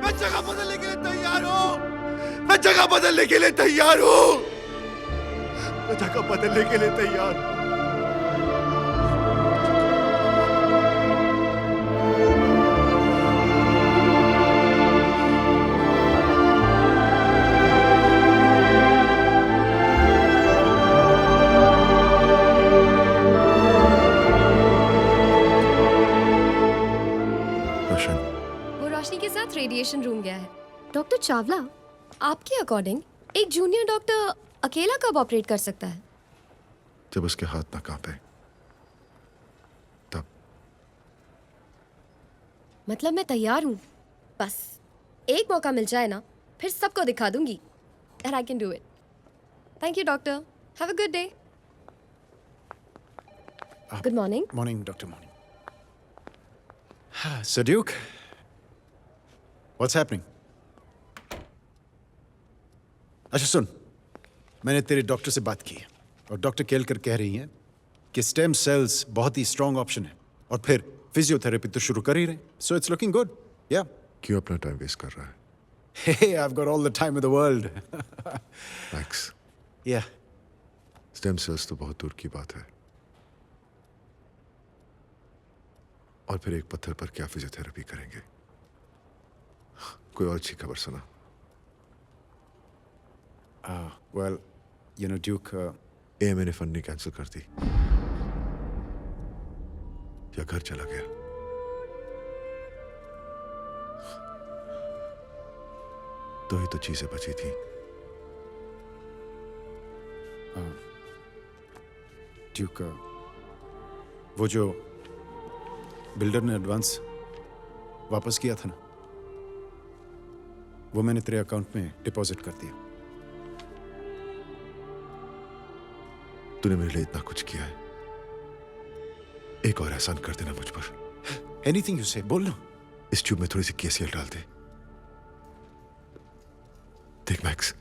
मैं जगह बदलने के लिए तैयार हूं। मैं जगह बदलने के लिए तैयार हूं। मैं जगह बदलने के लिए तैयार हूं। रेडिएशन रूम गया है। डॉक्टर चावला, आपके अकॉर्डिंग एक जूनियर डॉक्टर अकेला कब ऑपरेट कर सकता है? जब उसके हाथ ना कांपे, तब। मतलब मैं तैयार हूँ, बस एक मौका मिल जाए ना, फिर सबको दिखा दूंगी। And I can do it. Thank you, doctor. Have a good day. Good morning. Morning, Doctor. Morning. So, Duke, what's happening? अच्छा सुन, मैंने तेरे डॉक्टर से बात की है और डॉक्टर केलकर कह रही हैं कि स्टेम सेल्स बहुत ही स्ट्रॉन्ग ऑप्शन है और फिर फिजियोथेरेपी तो शुरू कर ही रहे। So it's looking good. या क्यों अपना टाइम वेस्ट कर रहा है? Hey, I've got all the time in the world. Max. Yeah. Stem cells तो बहुत दूर की बात है, और फिर एक पत्थर पर क्या फिजियोथेरेपी करेंगे? कोई और अच्छी खबर सुना? Well, you know, Duke. मैंने फंडिंग कैंसिल कर दी। या घर चला गया। तो ही तो चीजें बची थी। ड्यूक, वो जो बिल्डर ने एडवांस वापस किया था ना, वो मैंने तेरे अकाउंट में डिपॉजिट कर दिया। तूने मेरे लिए इतना कुछ किया है, एक और एहसान कर देना मुझ पर। एनीथिंग यू से, बोल ना। इस ट्यूब में थोड़ी सी केसीएल डाल दे। देख मैक्स,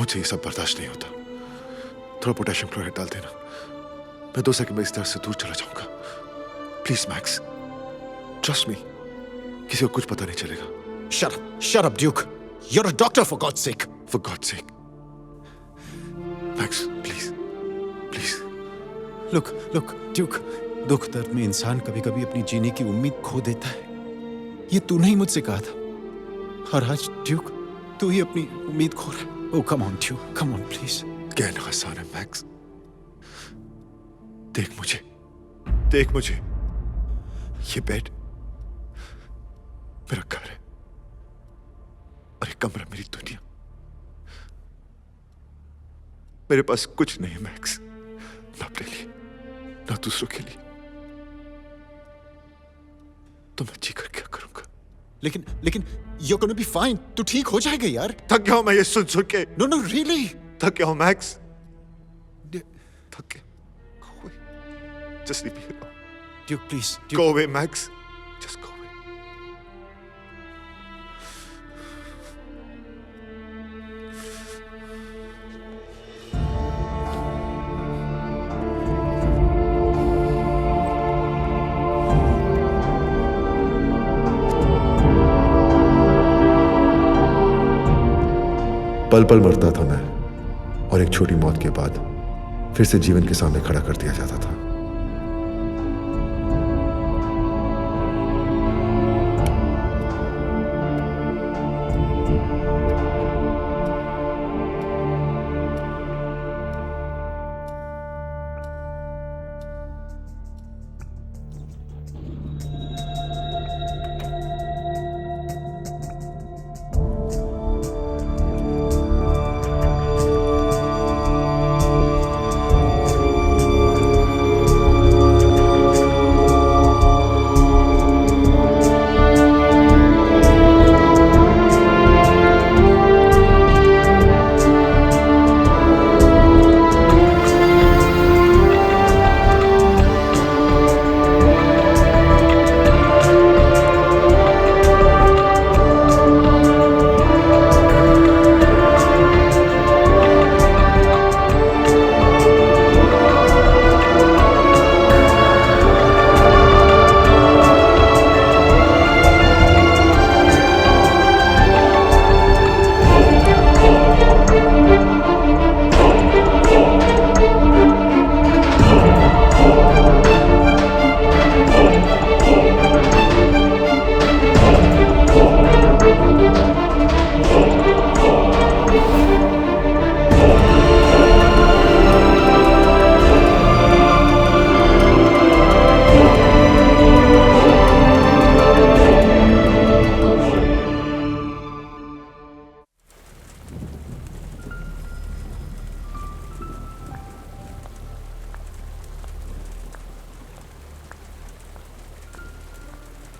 मुझे ये सब बर्दाश्त नहीं होता। थोड़ा पोटेशियम क्लोराइड डाल देना, मैं 2 सेकंड में इस तरह से दूर चला जाऊंगा। प्लीज मैक्स, ट्रस्ट मी, किसी को कुछ पता नहीं चलेगा। Shut up, Duke. You're a doctor, for God's sake. For God's sake. Max, please. Please. Look, Duke. दुख दर्द में इंसान कभी कभी अपनी जीने की उम्मीद खो देता है। ये तूने ही मुझसे कहा था। और आज ड्यूक, तू ही अपनी उम्मीद खो रहा है। Oh, come on, Duke. Come on, please. कहना आसान है मैक्स। देख मुझे। ये बेड मेरा घर है और एक कमरा मेरी दुनिया। मेरे पास कुछ नहीं है मैक्स, ना अपने लिए ना दूसरों के लिए। तो मैं जी कर क्या करूंगा? लेकिन you're gonna be fine. तू ठीक हो जाएगा यार। थक गया हूं मैं ये सुन के। No, really. थक गया हूं मैक्स, थक गया। Go away. Just leave me alone. Duke, please. Go away, Max. Just go away. पल पल मरता था मैं, और एक छोटी मौत के बाद फिर से जीवन के सामने खड़ा कर दिया जाता था।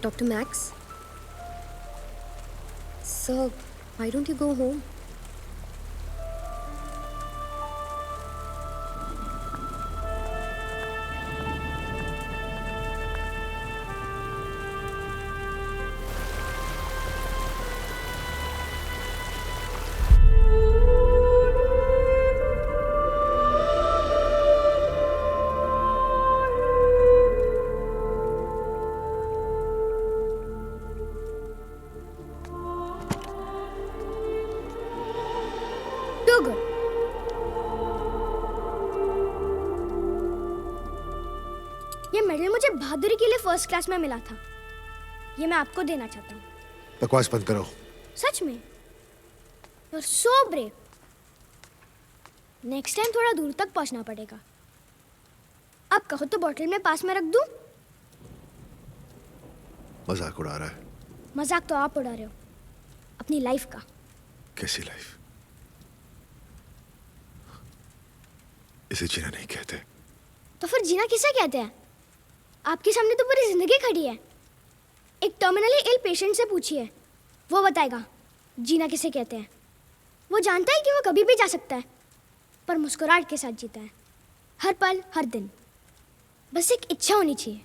Dr. Max? Sir, why don't you go home? ये मेडल मुझे बहादुरी के लिए फर्स्ट क्लास में मिला था। ये मैं आपको देना चाहता हूँ। बकवास बंद करो। सच में? You're so brave. Next time थोड़ा दूर तक पहुँचना पड़ेगा। आप कहो तो बॉटल में पास में रख दूं? मजाक उड़ा रहा है। मजाक तो आप उड़ा रहे हो अपनी लाइफ का। कैसी लाइफ? इसे जीना नहीं कहते। तो फिर जीना किसे कहते हैं? आपके सामने तो पूरी जिंदगी खड़ी है। एक टर्मिनली इल पेशेंट से पूछिए, वो बताएगा जीना किसे कहते हैं। वो जानता है कि वो कभी भी जा सकता है, पर मुस्कुराहट के साथ जीता है, हर पल हर दिन। बस एक इच्छा होनी चाहिए।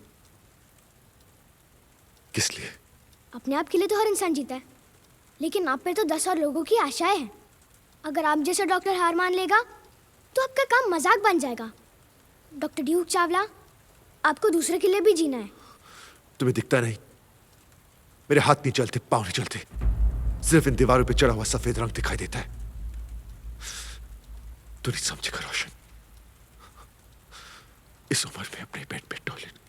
किस लिए? अपने आप के लिए तो हर इंसान जीता है, लेकिन आप पे तो 10 और लोगों की आशाएं हैं। अगर आप जैसा डॉक्टर हार मान लेगा तो आपका काम मजाक बन जाएगा। डॉक्टर ड्यूक चावला, आपको दूसरे के लिए भी जीना है। तुम्हें दिखता नहीं? मेरे हाथ नहीं चलते, पाँव नहीं चलते, सिर्फ इन दीवारों पे चढ़ा हुआ सफेद रंग दिखाई देता है। तू नहीं समझेगा रोशन, इस उम्र में अपने बेड पे टॉयलेट।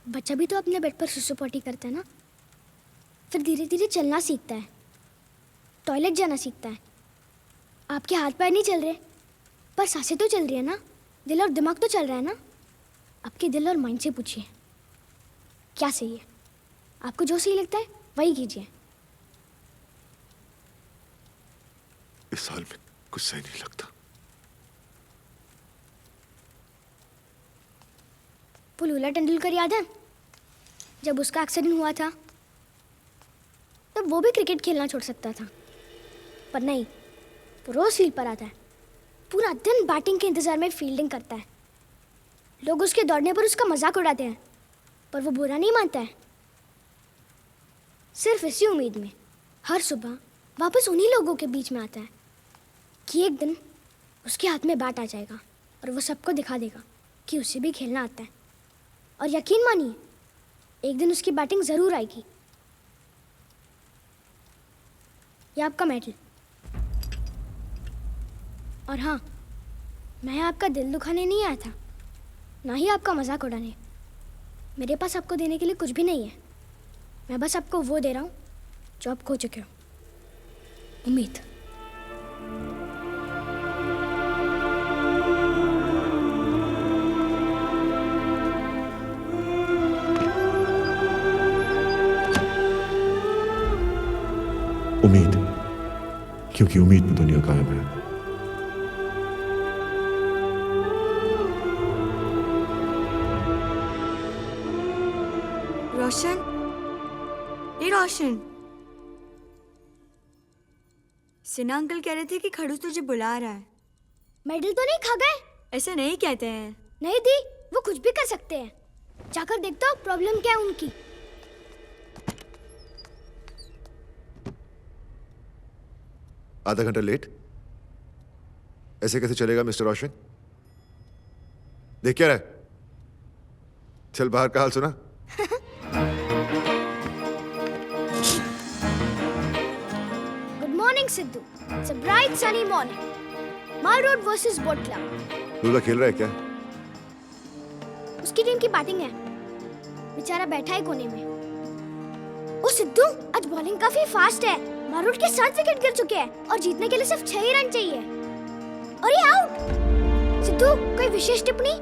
बच्चा भी तो अपने बेड पर सुसु पोटी करता है ना, फिर धीरे धीरे चलना सीखता है, टॉयलेट जाना सीखता है। आपके हाथ पैर नहीं चल रहे, पर सांसें तो चल रही है ना, दिल और दिमाग तो चल रहा है ना। आपके दिल और माइंड से पूछिए क्या सही है। आपको जो सही लगता है वही कीजिए। इस साल में कुछ सही नहीं लगता। लूला तेंदुलकर याद है? जब उसका एक्सीडेंट हुआ था तब वो भी क्रिकेट खेलना छोड़ सकता था, पर नहीं, वो रोज फील्ड पर आता है, पूरा दिन बैटिंग के इंतजार में फील्डिंग करता है। लोग उसके दौड़ने पर उसका मजाक उड़ाते हैं, पर वो बुरा नहीं मानता है। सिर्फ इसी उम्मीद में हर सुबह वापस उन्हीं लोगों के बीच में आता है कि एक दिन उसके हाथ में बैट आ जाएगा और वो सबको दिखा देगा कि उसे भी खेलना आता है। और यकीन मानिए, एक दिन उसकी बैटिंग जरूर आएगी। ये आपका मेडल। और हाँ, मैं आपका दिल दुखाने नहीं आया था, ना ही आपका मजाक उड़ाने। मेरे पास आपको देने के लिए कुछ भी नहीं है। मैं बस आपको वो दे रहा हूँ जो आप खो चुके हो, उम्मीद। उम्मीद, क्योंकि उम्मीद में दुनिया कायम है। रोशन, ये रोशन, सिन्हा अंकल कह रहे थे कि खड़ूस तुझे बुला रहा है। मेडल तो नहीं खा गए? ऐसे नहीं कहते हैं। नहीं दी, वो कुछ भी कर सकते हैं। जाकर देखता हूँ प्रॉब्लम क्या है उनकी। आधा घंटा लेट? ऐसे कैसे चलेगा मिस्टर रोशन? देख क्या रहा है? चल बाहर का हाल सुना। Good morning Sidhu. It's a bright sunny morning. Mall Road versus boat club. लूला खेल रहा है क्या? उसकी टीम की बैटिंग है, बेचारा बैठा है कोने में। ओ सिद्धू, आज बॉलिंग काफी फास्ट है। मारूट के 7 विकेट गिर चुके हैं और जीतने के लिए सिर्फ 6 ही रन चाहिए। और ये आउट। सिद्धू, कोई विशेष टिप्पणी?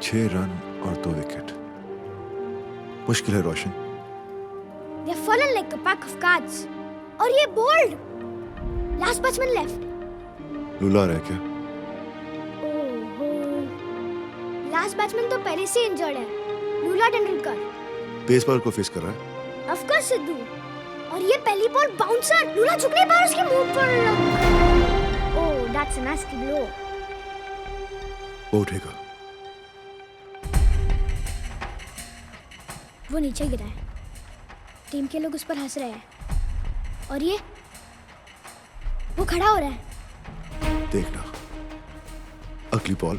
6 रन और 2 विकेट, मुश्किल है रोशन। They have fallen like a pack of cards. और ये बोल्ड। Last batsman left. लूला आ रहा है क्या? ओहो, लास्ट बैट्समैन तो पहले से इंजर्ड है, लूला तेंदुलकर। पेस बॉलर को फेस कर रहा है। Of course Sidhu. और ये पहली बॉल बाउंसर, लूला झुक नहीं पा उसके मुंह पर। ओह, दैट्स अ नाइस ब्लो। वो उठेगा। वो नीचे गिरा है, टीम के लोग उस पर हंस रहे हैं। और ये वो खड़ा हो रहा है। देखना, अगली बॉल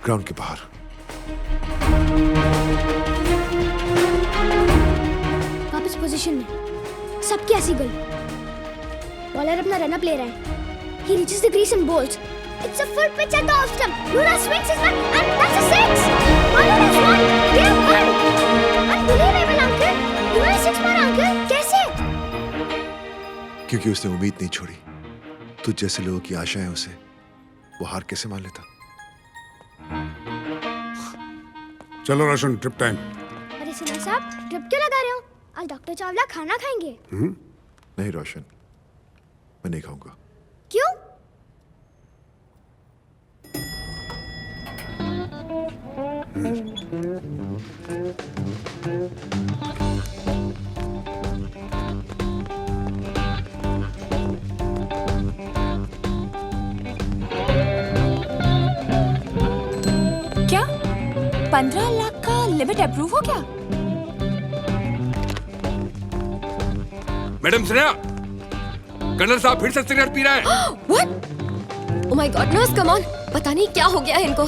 ग्राउंड के बाहर। वापस पोजीशन में, सबकी ऐसी गल। बॉलर अपना रनअप ले रहा है। He reaches the crease and bowls. It's a full pitch at the off stump. Lula swings his bat and that's a 6. Marlowe has won. They have won. Unbelievable, uncle. Lula 6 मारा, uncle. कैसे? क्योंकि उसने उम्मीद नहीं छोड़ी। तुझ जैसे लोगों की आशाएं उसे वो हार कैसे मान लेता? चलो रोशन, ट्रिप टाइम। अरे सिन्हा साहब, ट्रिप क्यों लगा रहे हो? आज डॉक्टर चावला खाना खाएंगे। नहीं रोशन, मैं नहीं खाऊंगा। क्यों? क्या 15 लाख का लिमिट अप्रूव हो गया? मैडम स्नेहा, कर्नल साहब फिर से सिगरेट पी रहे हैं। What? Oh my God, nurse, come on. पता नहीं क्या हो गया है इनको।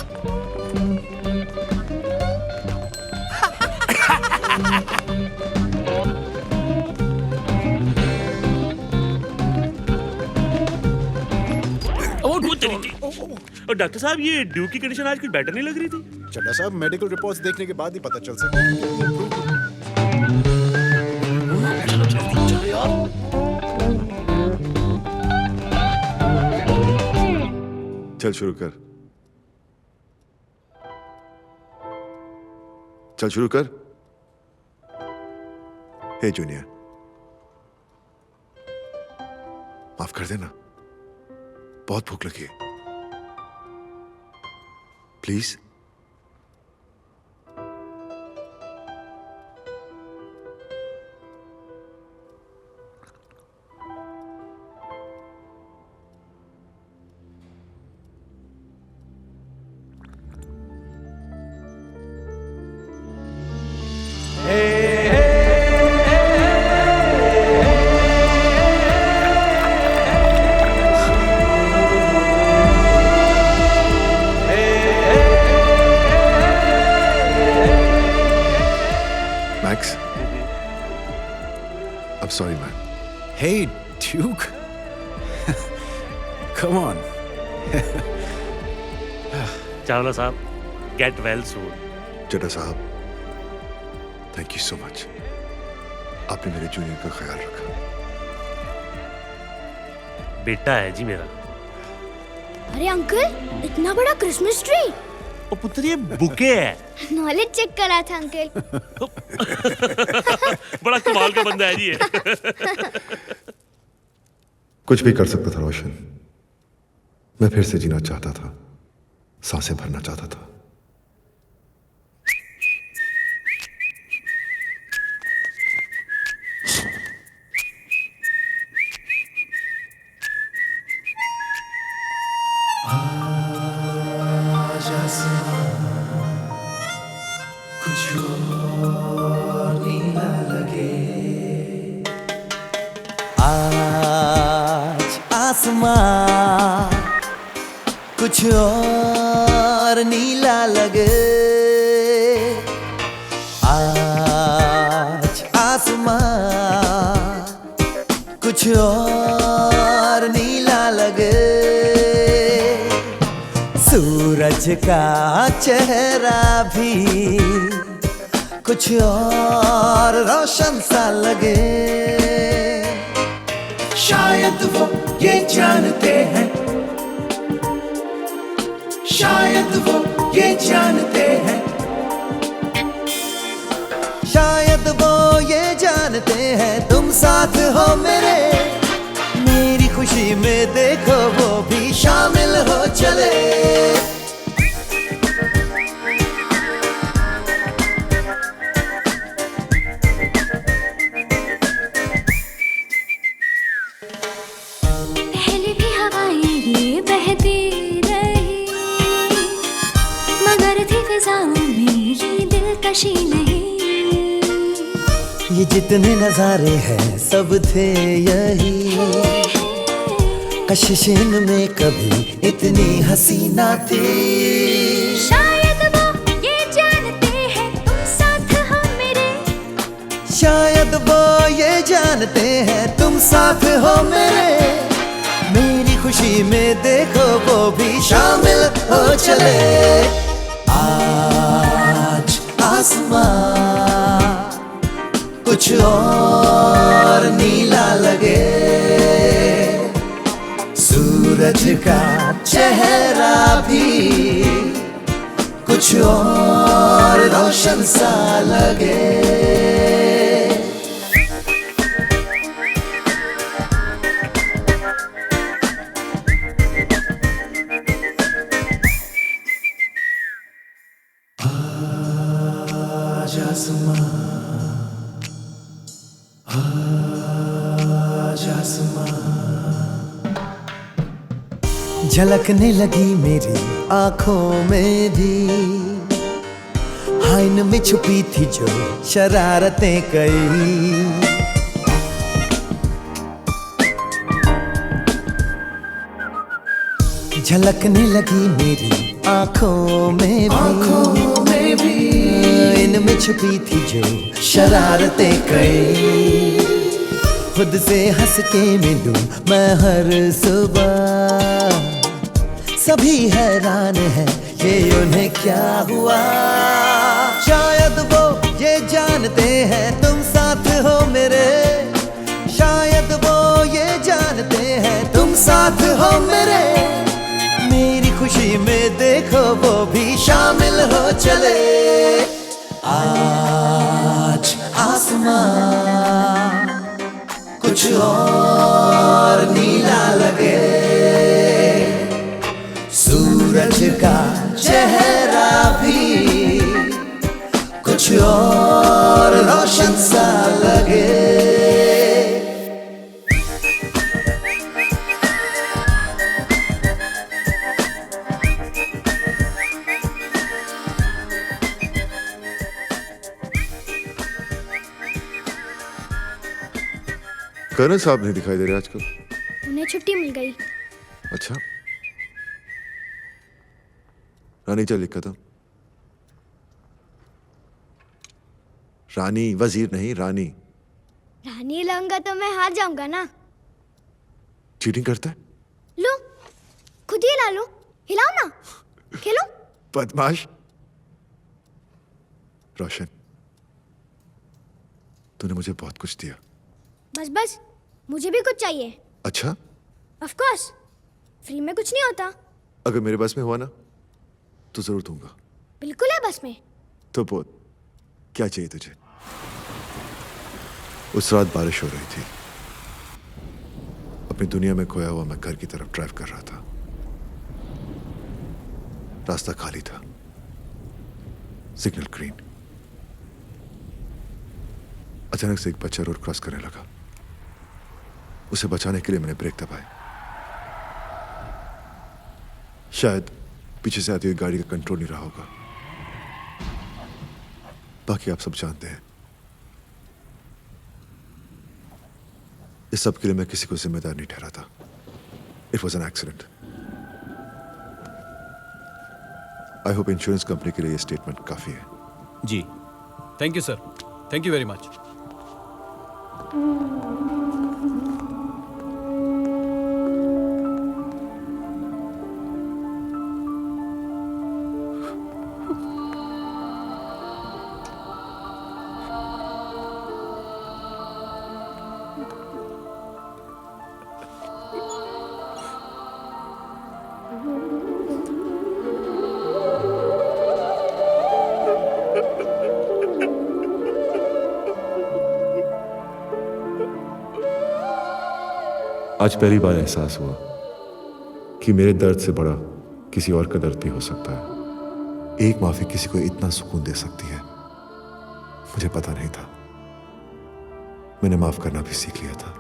और डॉक्टर साहब, ये ड्यूक की कंडीशन आज कुछ बेटर नहीं लग रही थी। चड्डा साहब, मेडिकल रिपोर्ट्स देखने के बाद ही पता चल सकता है। चल शुरू कर, चल शुरू कर। हे जूनियर, माफ कर देना, बहुत भूख लगी है, please. Max, I'm sorry, man. Hey, Duke. Come on. Chawla साहब, get well soon. चड्डा साहब, थैंक यू सो मच। आपने मेरे जूनियर का ख्याल रखा। बेटा है जी मेरा। अरे अंकल, इतना बड़ा क्रिसमस ट्री। ओ पुत्र, ये बुके है। नॉलेज चेक करा था अंकल। बड़ा कमाल का बंदा है जी ये। कुछ भी कर सकता था रोशन। मैं फिर से जीना चाहता था, सांसें भरना चाहता था। आज आसमां कुछ और नीला लगे। आज आसमां कुछ और नीला लगे। सूरज का चेहरा भी कुछ और रोशन सा लगे। शायद वो ये जानते हैं, शायद वो ये जानते हैं, शायद वो ये जानते हैं तुम साथ हो मेरे। मेरी खुशी में देखो वो भी शामिल हो चले। ये जितने नजारे हैं सब थे यही, कशिश में कभी इतनी हसीना थी। शायद वो ये जानते हैं तुम साथ हो मेरे। शायद वो ये जानते हैं तुम साथ हो मेरे। मेरी खुशी में देखो वो भी शामिल हो चले। आज आसमां कुछ और नीला लगे। सूरज का चेहरा भी कुछ और रोशन सा लगे। झलकने लगी मेरी आंखों में भी हाइन में छुपी थी जो शरारतें कई। झलकने लगी मेरी आंखों में भी इनमें छुपी थी जो शरारतें कई। खुद से हंस के मिलूं मैं हर सुबह, सभी हैरान हैं ये उन्हें क्या हुआ। शायद वो ये जानते हैं तुम साथ हो मेरे, शायद वो ये जानते हैं तुम साथ हो मेरे। मेरी खुशी में देखो वो भी शामिल हो चले। आज आसमां कुछ और नीला लगे, सूरज का चेहरा भी कुछ और रोशन सा लगे। कर्नल साहब नहीं दिखाई दे रहे आजकल। उन्हें छुट्टी मिल गई। अच्छा, रानी चल खत्म। रानी, वजीर नहीं रानी। रानी लाऊंगा तो मैं हार जाऊंगा ना। चीटिंग करता है? लो खुद ही हिला लो, हिलाओ ना, खेलो। बदमाश। रोशन, तूने मुझे बहुत कुछ दिया। बस बस, मुझे भी कुछ चाहिए। अच्छा? ऑफ कोर्स, फ्री में कुछ नहीं होता। अगर मेरे बस में हुआ ना तो जरूर दूंगा। बिल्कुल है बस में। तो बोल, क्या चाहिए तुझे? उस रात बारिश हो रही थी, अपनी दुनिया में खोया हुआ मैं घर की तरफ ड्राइव कर रहा था। रास्ता खाली था, सिग्नल ग्रीन। अचानक से एक बच्चा रोड क्रॉस करने लगा। उसे बचाने के लिए मैंने ब्रेक दबाए। शायद पीछे से आती हुई गाड़ी का कंट्रोल नहीं रहा होगा। बाकी आप सब जानते हैं। इस सब के लिए मैं किसी को जिम्मेदार नहीं ठहराता। It was an accident. I hope insurance company के लिए ये स्टेटमेंट काफी है। जी, thank you sir, thank you very much. आज पहली बार एहसास हुआ कि मेरे दर्द से बड़ा किसी और का दर्द भी हो सकता है। एक माफी किसी को इतना सुकून दे सकती है, मुझे पता नहीं था। मैंने माफ करना भी सीख लिया था।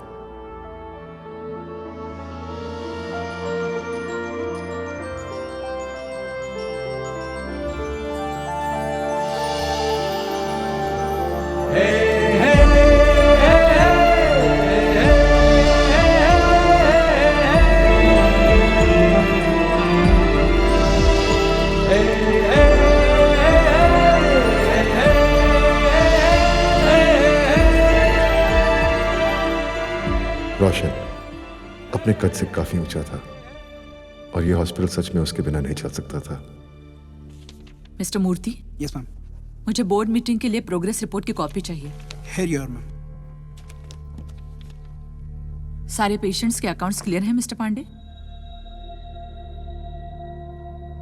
रोशन अपने कद से काफी ऊंचा था और यह हॉस्पिटल सच में उसके बिना नहीं चल सकता था। मिस्टर मूर्ति। Yes ma'am. मुझे बोर्ड मीटिंग के लिए प्रोग्रेस रिपोर्ट की कॉपी चाहिए। Here you are ma'am. सारे पेशेंट्स के अकाउंट्स क्लियर हैं mister Pandey?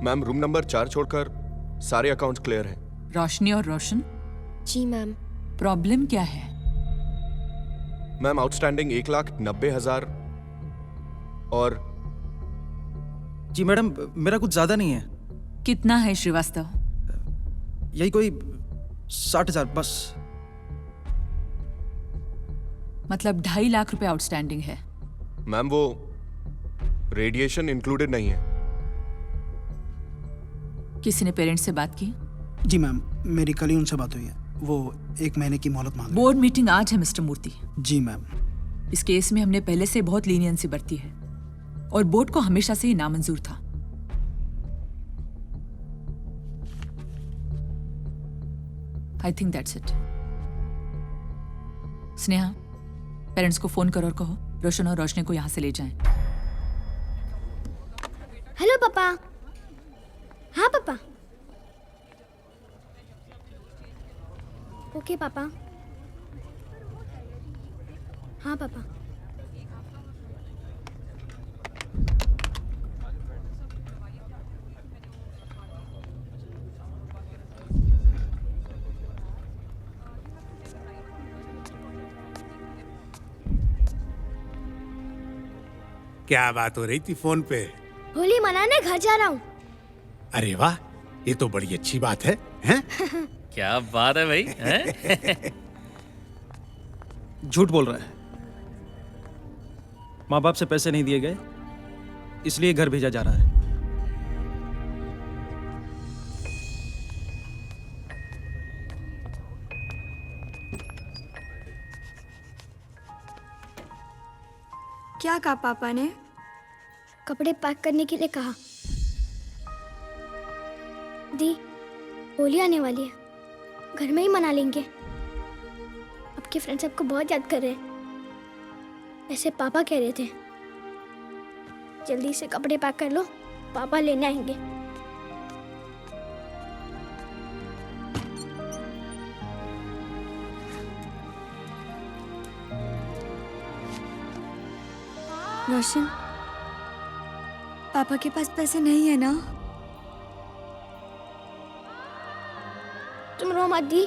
Ma'am room number 4 छोड़कर सारे अकाउंट्स क्लियर हैं। रोशनी और रोशन, जी मैम। प्रॉब्लम क्या है? मैम आउटस्टैंडिंग 1,90,000 और जी मैडम, मेरा कुछ ज्यादा नहीं है। कितना है श्रीवास्तव? यही कोई 60,000 बस। मतलब 2.5 लाख रुपए आउटस्टैंडिंग है। मैम वो रेडिएशन इंक्लूडेड नहीं है। किसी ने पेरेंट्स से बात की? जी मैम, मेरी कल ही उनसे बात हुई है। वो 1 महीने की मोहलत मांग रहे बोर्ड मीटिंग आज है मिस्टर मूर्ति। हैं। जी मैम। इस केस में हमने पहले से बहुत लीनियंसी बरती है और बोर्ड को हमेशा से ही नामंजूर था। I think that's it. Sneha, parents को फोन करो और कहो रोशन और रोशनी को यहां से ले जाएं। हेलो पापा। हाँ पापा। ओके पापा। हाँ पापा। क्या बात हो रही थी फोन पे? होली मनाने घर जा रहा हूँ। अरे वाह, ये तो बड़ी अच्छी बात है, हैं? क्या बात है भाई, हैं? झूठ बोल रहा है। माँ बाप से पैसे नहीं दिए गए, इसलिए घर भेजा जा रहा है। क्या कहा पापा ने? कपड़े पैक करने के लिए कहा। दी, होली आने वाली है, घर में ही मना लेंगे। आपके फ्रेंड्स आपको बहुत याद कर रहे हैं, ऐसे पापा कह रहे थे। जल्दी से कपड़े पैक कर लो, पापा लेने आएंगे। रोशन, पापा के पास पैसे नहीं है ना? तुम रो मत दी,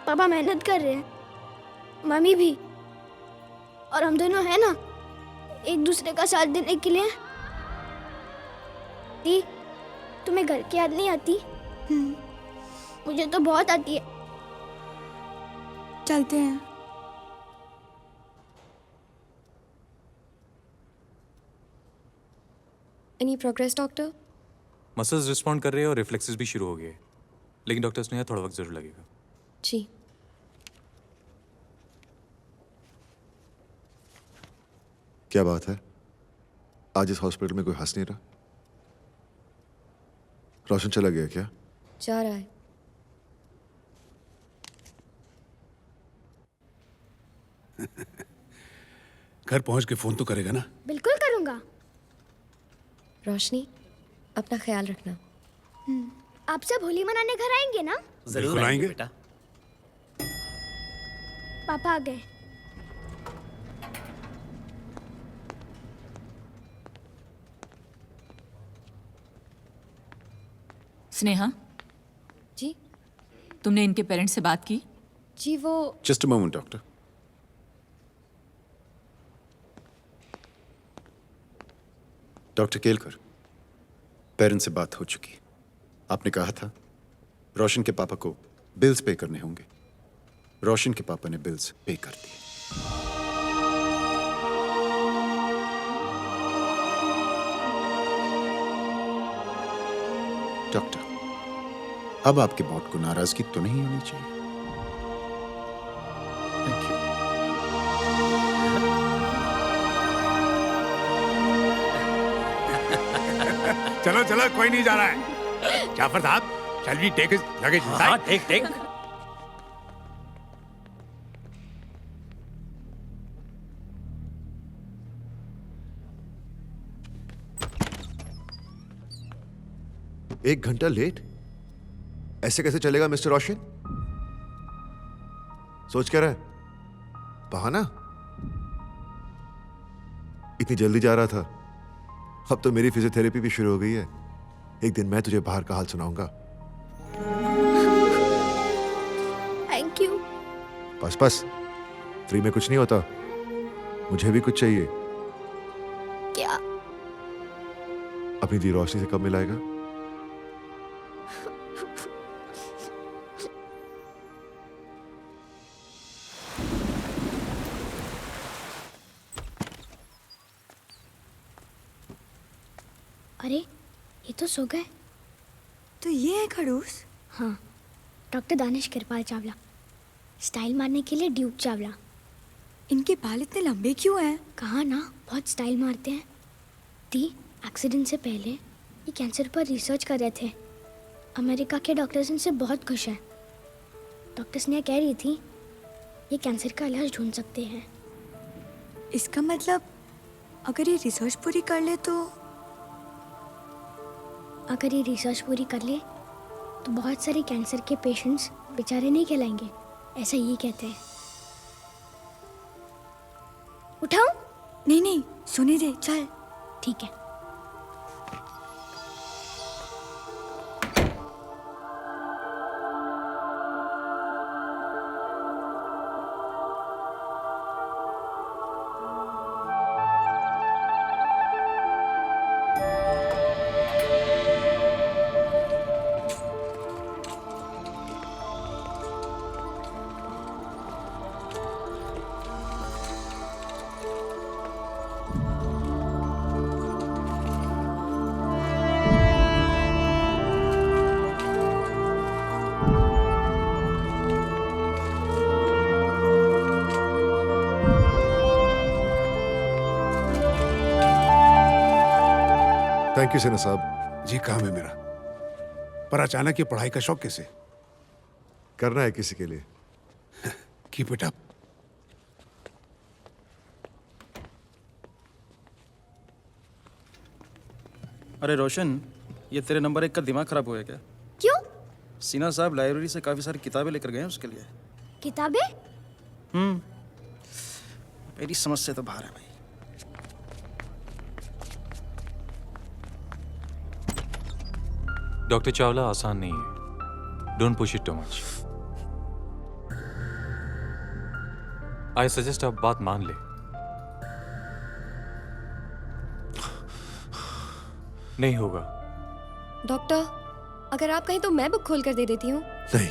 पापा मेहनत कर रहे हैं, मम्मी भी, और हम दोनों हैं ना एक दूसरे का साथ देने के लिए। दी, तुम्हें घर की याद नहीं आती? मुझे तो बहुत आती है। चलते हैं। Any progress doctor? Muscles respond कर रहे हैं और रिफ्लेक्सेस भी शुरू हो गए, लेकिन डॉक्टर स्नेहा थोड़ा वक्त जरूर लगेगा। जी। क्या बात है, आज इस हॉस्पिटल में कोई हंस नहीं रहा? रोशन चला गया क्या? जा रहा है। घर पहुंच के फोन तो करेगा ना? बिल्कुल करूंगा। रोशनी, अपना ख्याल रखना। आप सब होली मनाने घर आएंगे ना? जरूर आएंगे बेटा। पापा आ गए। स्नेहा जी। तुमने इनके पेरेंट्स से बात की? जी वो just a moment doctor. Doctor Kelkar, parents से बात हो चुकी है। आपने कहा था रोशन के पापा को बिल्स पे करने होंगे। रोशन के पापा ने बिल्स पे कर दिए। डॉक्टर, अब आपके बॉट को नाराजगी तो नहीं होनी चाहिए। Thank you. चलो चलो, कोई नहीं जा रहा है। जाफर साहब, shall we take his luggage inside? हाँ, टेक। एक घंटा लेट? ऐसे कैसे चलेगा मिस्टर रोशन? सोच क्या रहा है? बहाना? इतनी जल्दी जा रहा था, अब तो मेरी फिजियोथेरेपी भी शुरू हो गई है। एक दिन मैं तुझे बाहर का हाल सुनाऊंगा। Thank you. बस बस, फ्री में कुछ नहीं होता। मुझे भी कुछ चाहिए। क्या? अपनी दी रोशनी से कब मिलाएगा? अरे ये तो सो गए। तो ये है खड़ूस? हाँ, डॉक्टर दानिश कृपाल चावला, स्टाइल मारने के लिए ड्यूक चावला। इनके बाल इतने लंबे क्यों हैं? कहा ना, बहुत स्टाइल मारते हैं। दी एक्सीडेंट से पहले ये कैंसर पर रिसर्च कर रहे थे। अमेरिका के डॉक्टर्स इनसे बहुत खुश हैं। डॉक्टर्स ने कह रही थी ये कैंसर का इलाज ढूंढ सकते हैं। इसका मतलब अगर ये रिसर्च पूरी कर ले तो? अगर ये रिसर्च पूरी कर ले तो बहुत सारे कैंसर के पेशेंट्स बेचारे नहीं कहलाएंगे, ऐसा ये कहते हैं। उठाऊं? नहीं नहीं, सोने दे, चल। ठीक है। थैंक यू सिन्हा साहब। जी काम है मेरा, पर अचानक ये पढ़ाई का शौक कैसे? करना है किसी के लिए। Keep it up. अरे रोशन, ये तेरे नंबर 1 का दिमाग खराब हुआ है क्या? क्यों? सिन्हा साहब लाइब्रेरी से काफी सारी किताबें लेकर गए हैं उसके लिए। किताबें? मेरी समझ से तो बाहर है भाई। डॉक्टर चावला, आसान नहीं है। Don't push it too much. I suggest आप बात मान ले। नहीं होगा। डॉक्टर, अगर आप कहीं तो मैं बुक खोल कर दे देती हूँ। नहीं,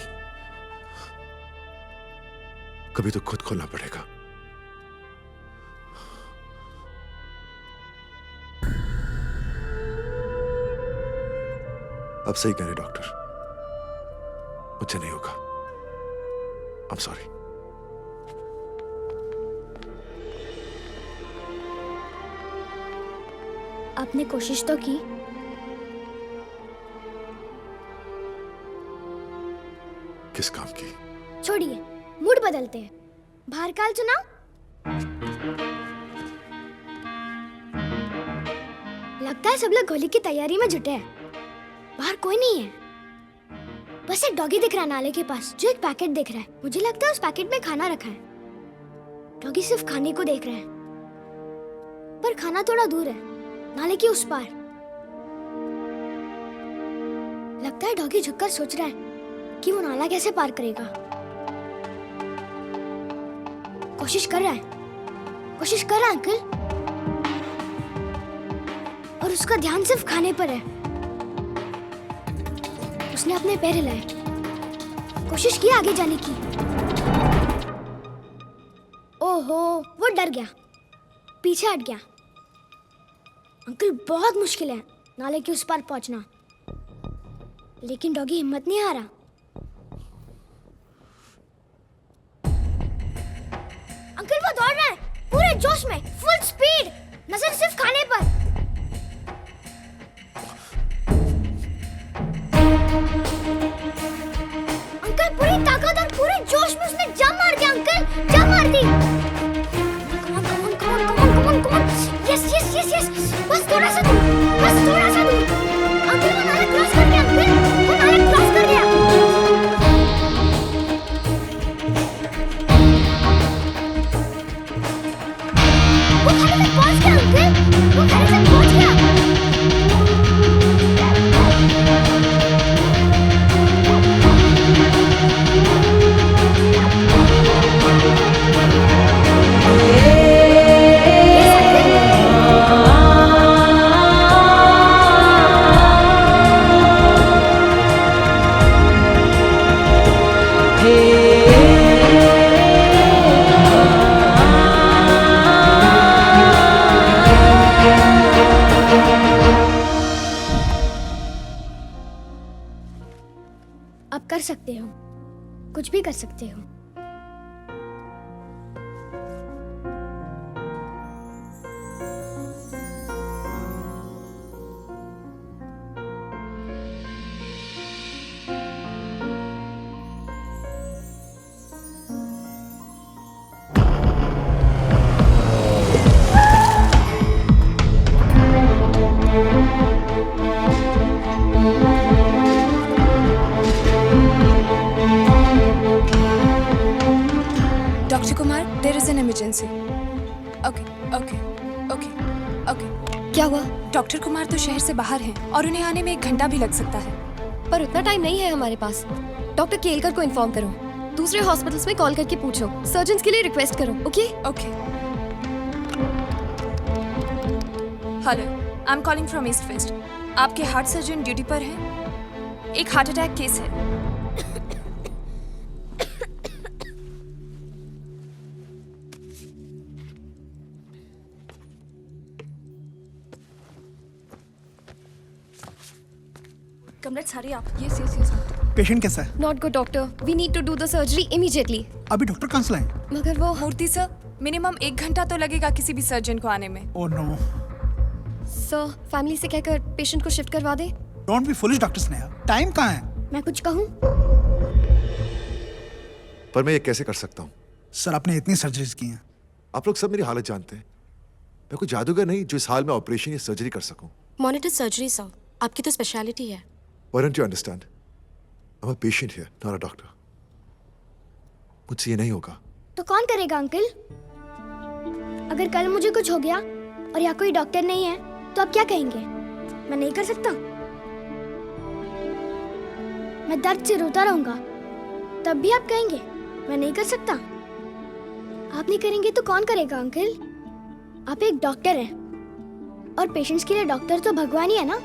कभी तो खुद खोलना पड़ेगा। अब सही कह रहे डॉक्टर, मुझसे नहीं होगा। आई एम सॉरी। आपने कोशिश तो की। किस काम की? छोड़िए, मूड बदलते हैं। बाहर काल चुनाव। लगता है सब लोग होली की तैयारी में जुटे हैं। बाहर कोई नहीं है, बस एक डॉगी दिख रहा है नाले के पास, जो एक पैकेट दिख रहा है। मुझे लगता है उस पैकेट में खाना रखा है। डॉगी सिर्फ खाने को देख रहा है, पर खाना थोड़ा दूर है, नाले के उस पार। लगता है डॉगी झुककर सोच रहा है कि वो नाला कैसे पार करेगा। कोशिश कर रहा है अंकल, और उसका ध्यान सिर्फ खाने पर है। उसने अपने पैर हिलाए, कोशिश की आगे जाने की। ओहो, वो डर गया, पीछे हट गया। अंकल, बहुत मुश्किल है नाले के उस पार पहुंचना, लेकिन डॉगी हिम्मत नहीं हारा। अंकल, वो दौड़ रहा है पूरे जोश में, फुल स्पीड, नजर सिर्फ खाने पर। अंकल, पूरी ताकत और पूरे जोश में उसने जंप मार दिया। अंकल, जंप मार दी। Come on. यस। बस थोड़ा सा दूर। अंकल, वो नाला क्रॉस कर गया। वो नाला क्रॉस कर गया। वो खाने में पहुंच गया। अंकल, वो खाने से कर सकते हो, कुछ भी कर सकते हो। Doctor Kumar, there is an emergency. Okay okay okay okay. क्या हुआ? डॉक्टर कुमार तो शहर से बाहर हैं और उन्हें आने में 1 घंटा भी लग सकता है। पर उतना टाइम नहीं है हमारे पास। डॉक्टर केलकर को इन्फॉर्म करो, दूसरे हॉस्पिटल्स में कॉल करके पूछो, सर्जन्स के लिए रिक्वेस्ट करो। Okay okay. Hello, I am calling from east west. आपके हार्ट सर्जन ड्यूटी पर हैं। एक हार्ट अटैक केस है। कमलेट्स, हरी आप। Yes yes yes. पेशेंट कैसा है? Not good doctor, we need to do the surgery immediately. अभी डॉक्टर कहाँ से लाए? मगर वो मूर्ति सर, मिनिमम 1 घंटा तो लगेगा किसी भी सर्जन को आने में। Oh no. सर, फैमिली से कहकर पेशेंट को शिफ्ट करवा दे। Don't be foolish doctor Sneha, time कहाँ है? मैं कुछ कहूँ? पर मैं ये कैसे कर सकता हूँ? सर, आपने इतनी सर्जरीज की हैं। आप लोग सब मेरी हालत जानते हैं। मैं कोई जादूगर नहीं जो इस हाल में ऑपरेशन या सर्जरी कर सकूं। मॉनिटर सर्जरी सर, आपकी तो स्पेशलिटी है। Why don't you understand? I'm a patient here, not a doctor. मुझसे ये नहीं होगा। तो कौन करेगा अंकल? अगर कल मुझे कुछ हो गया और यहाँ कोई डॉक्टर नहीं है तो आप क्या कहेंगे? मैं नहीं कर सकता? मैं दर्द से रोता रहूंगा तब भी आप कहेंगे मैं नहीं कर सकता? आप नहीं करेंगे तो कौन करेगा अंकल? आप एक डॉक्टर हैं और पेशेंट्स के लिए डॉक्टर तो भगवान ही है ना।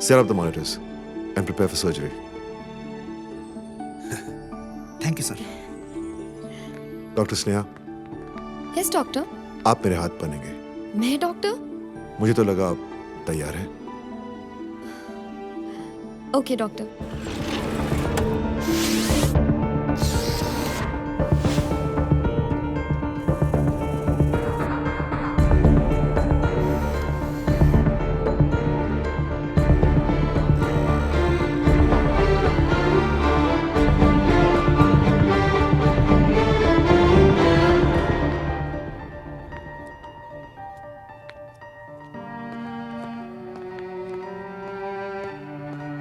Set up the monitors and prepare for surgery. Thank you sir. Doctor Sneha, yes doctor. आप मेरे हाथ बनेंगे। मैं डॉक्टर? मुझे तो लगा आप तैयार हैं। Okay doctor.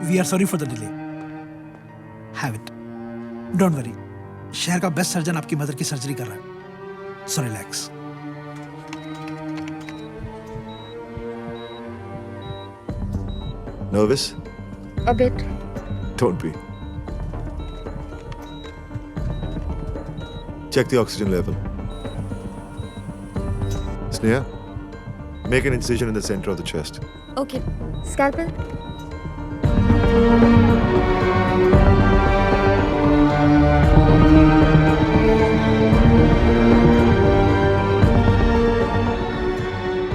We are sorry for the delay. Have it. Don't worry. शहर का बेस्ट सर्जन आपकी मदर की सर्जरी कर रहा है. So relax. Nervous? A bit. Don't be. Check the oxygen level. Sneha, make an incision in the center of the chest. Okay. Scalpel.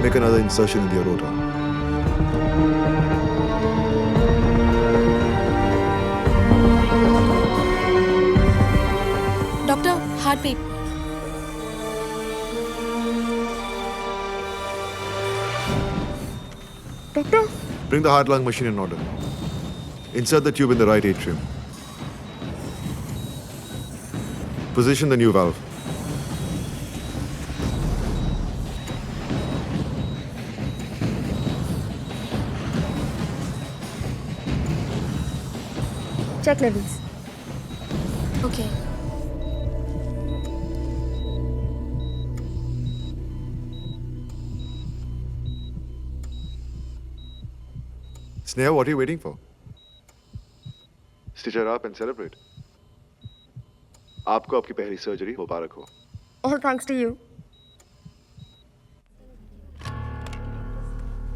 Make another insertion in the aorta. Doctor, heart beat. Doctor, Bring the heart-lung machine in order. Insert the tube in the right atrium. Position the new valve. check levels. Okay. Sneha, what are you waiting for? Stitch her up and celebrate. आपको आपकी पहली surgery मुबारक हो। All thanks to you.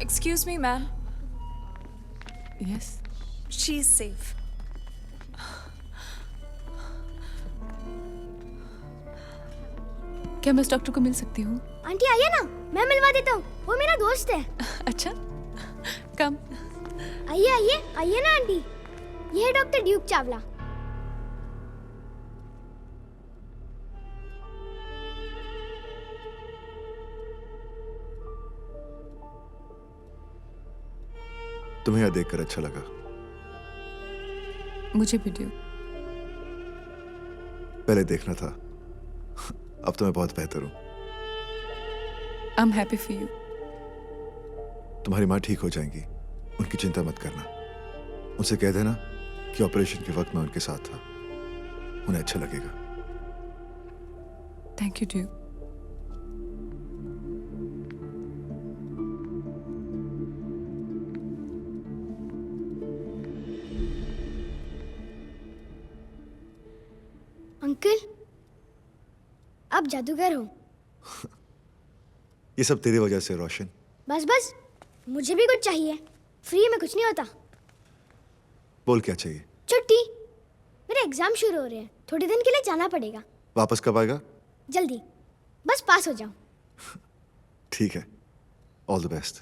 Excuse me, ma'am. Yes. She is safe. क्या मैं इस doctor को मिल सकती हूँ? आंटी आइए ना, मैं मिलवा देता हूँ। वो मेरा दोस्त है। अच्छा, कम। आइए आइए आइए ना आंटी, ये है डॉक्टर ड्यूक चावला। तुम्हें यह देखकर अच्छा लगा। मुझे भी ड्यूक। पहले देखना था, अब तो मैं बहुत बेहतर हूं। I am happy for you. तुम्हारी माँ ठीक हो जाएंगी, उनकी चिंता मत करना। उनसे कह देना कि ऑपरेशन के वक्त मैं उनके साथ था, उन्हें अच्छा लगेगा। Thank you Duke. अंकल, आप जादूगर हो। ये सब तेरी वजह से रोशन। बस बस, मुझे भी कुछ चाहिए। फ्री में कुछ नहीं होता। बोल क्या चाहिए? छुट्टी। मेरे एग्जाम शुरू हो रहे हैं, थोड़े दिन के लिए जाना पड़ेगा। वापस कब आएगा? जल्दी, बस पास हो जाओ। ठीक है, ऑल द बेस्ट।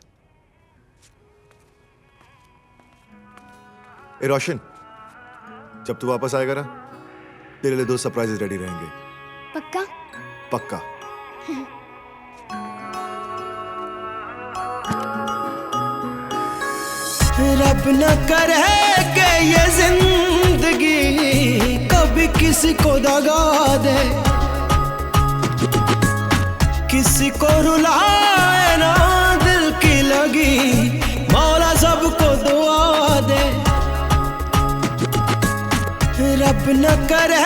ए रोशन, जब तू वापस आएगा ना, तेरे लिए 2 सरप्राइजेस रेडी रहेंगे। पक्का? पक्का। रब न करे कि ये जिंदगी कभी किसी को दगा दे, किसी को रुलाए ना दिल की लगी, मौला सबको दुआ दे। रब न करे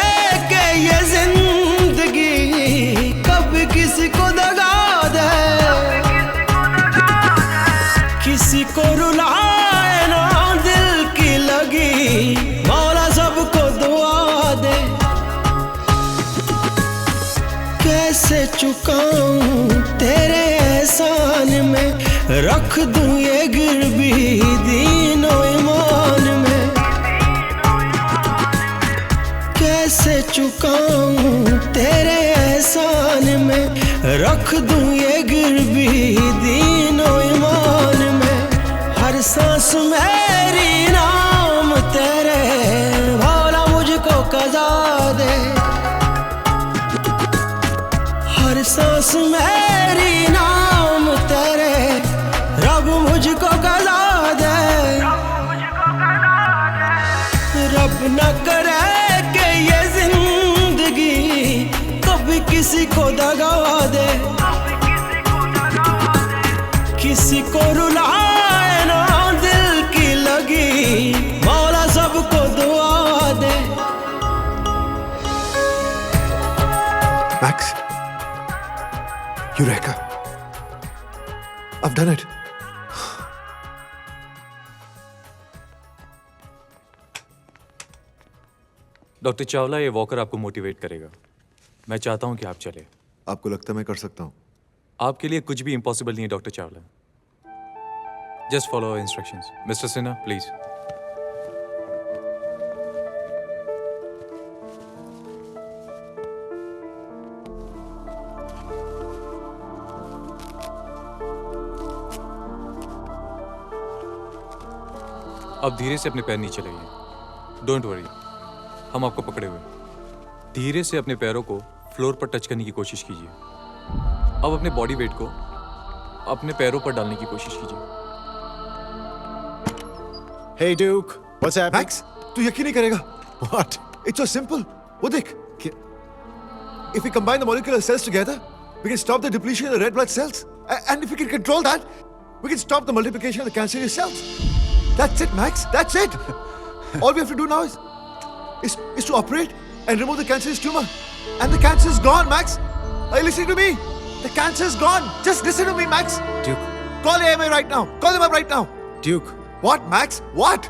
कि ये जिंदगी कभी किसी को दगा दे, किसी को रुलाए ना दिल की लगी, मौला सबको दुआ दे। कैसे चुकाऊं तेरे एहसान में, रख दूं ये गिरवी दीनो ईमान में। कैसे चुकाऊं तेरे एहसान में, रख दूं ये गिरवी दीनो ईमान में। हर सांस मेरी नाम तेरे, भोला मुझको कज़ा दे। हर सांस मेरी नाम तेरे, रब मुझको कज़ा दे। रब न करे कि ये जिंदगी कभी किसी को दगा दे, किसी को रुलाए ना दिल की लगी, मौला सबको दुआ दे। Max, Eureka! I've done it. Doctor Chawla, ये वॉकर आपको मोटिवेट करेगा। मैं चाहता हूं कि आप चले। आपको लगता है मैं कर सकता हूं? आपके लिए कुछ भी इम्पॉसिबल नहीं है doctor Chawla. Just follow instructions. Mister Sinha, please. अब धीरे से अपने पैर नीचे लाइए। डोंट वरी, हम आपको पकड़े हुए। धीरे से अपने पैरों को फ्लोर पर टच करने की कोशिश कीजिए। अब अपने बॉडी वेट को अपने पैरों पर डालने की कोशिश कीजिए। Hey Duke, what's happening? Max, तू यकीन नहीं करेगा। What? It's so simple. वो देख। If we combine the molecular cells together, we can stop the depletion of the red blood cells. And if we can control that, we can stop the multiplication of the cancerous cells. That's it, Max. That's it. All we have to do now is to operate and remove the cancerous tumor. And the cancer is gone, Max. Are you listening to me? The cancer is gone. Just listen to me, Max. Duke. Call AMA right now. Call them up right now. Duke. What, Max? What?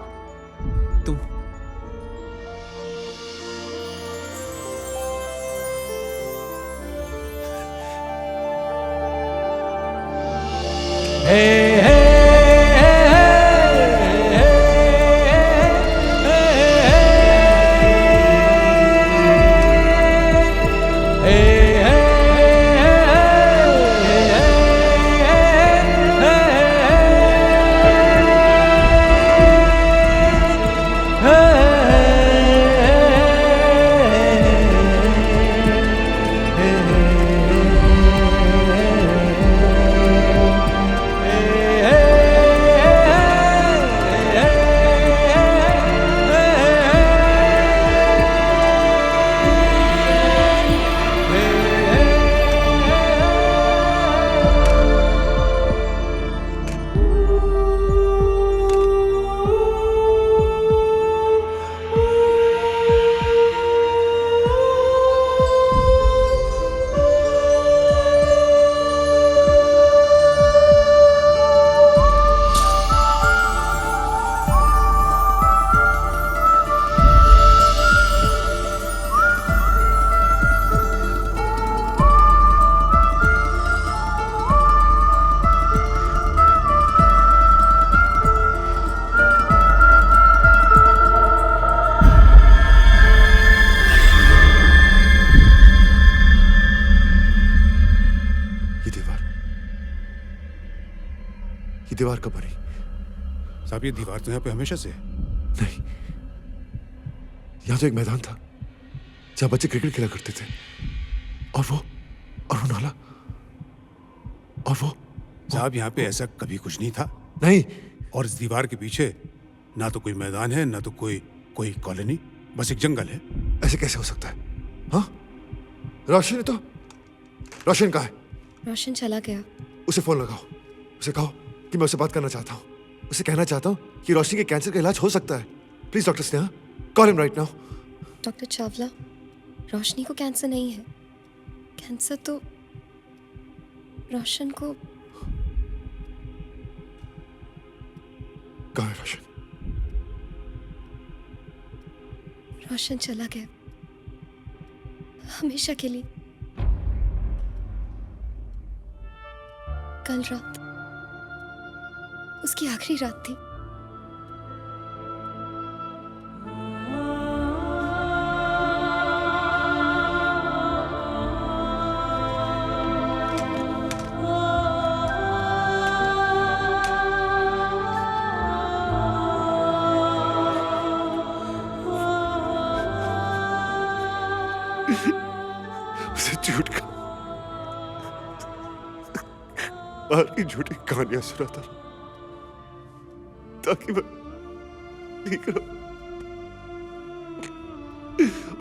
ये दीवार कब बनी? साहब ये दीवार तो यहाँ पे हमेशा से है। नहीं, यहाँ तो एक मैदान था जहाँ बच्चे क्रिकेट खेला करते थे, और वो नाला, और वो साहब यहाँ पे ऐसा कभी कुछ नहीं था। नहीं। और इस दीवार के पीछे ना तो कोई मैदान है, ना तो कोई कॉलोनी, बस एक जंगल है। ऐसे कैसे हो सकता है? हाँ, रोशन तो, रोशन कहाँ है? रोशन चला गया। उसे फोन लगाओ, उसे कहो कि मैं उससे बात करना चाहता हूँ। उसे कहना चाहता हूँ कि रोशनी के कैंसर का इलाज हो सकता है। Please doctor Sneha, call him right now. Doctor Chawla, Roshni को कैंसर नहीं है। कैंसर तो रोशन को। कहाँ है रोशन? रोशन चला गया हमेशा के लिए। कल रात उसकी आखिरी रात थी। उसे झूठ का बाहर की झूठी कहानियां सुनाता ताकि मैं ठीक रहूं।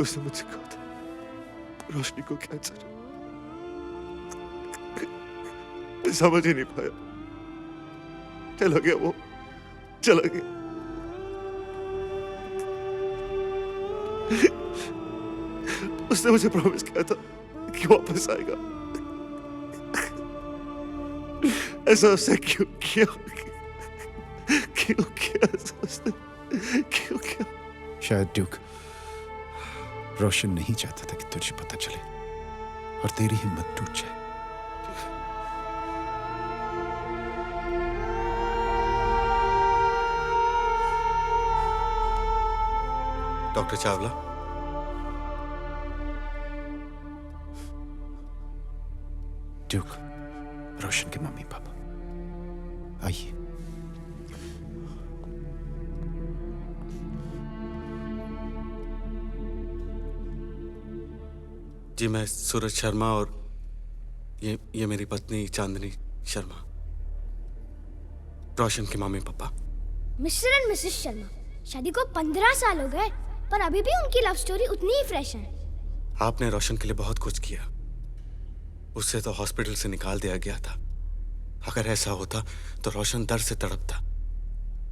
उसने मुझसे कहा था रोशनी को कैंसर है। मैं समझ ही नहीं पाया। चला गया, वो चला गया। उसने मुझे प्रॉमिस किया था कि वापस आएगा। ऐसा उसने क्यों किया? क्यों किया ऐसा उसने? क्यों किया? शायद ड्यूक रोशन नहीं चाहता था कि तुझे पता चले और तेरी हिम्मत टूट जाए। डॉक्टर चावला, ड्यूक, रोशन के मम्मी पापा आइए। जी मैं सूरज शर्मा और ये मेरी पत्नी चांदनी शर्मा, रोशन के mummy papa. Mister and Mrs Sharma, शादी को 15 साल हो गए पर अभी भी उनकी लव स्टोरी उतनी ही फ्रेश है। आपने रोशन के लिए बहुत कुछ किया। उससे तो हॉस्पिटल से निकाल दिया गया था। अगर ऐसा होता तो रोशन दर्द से तड़पता,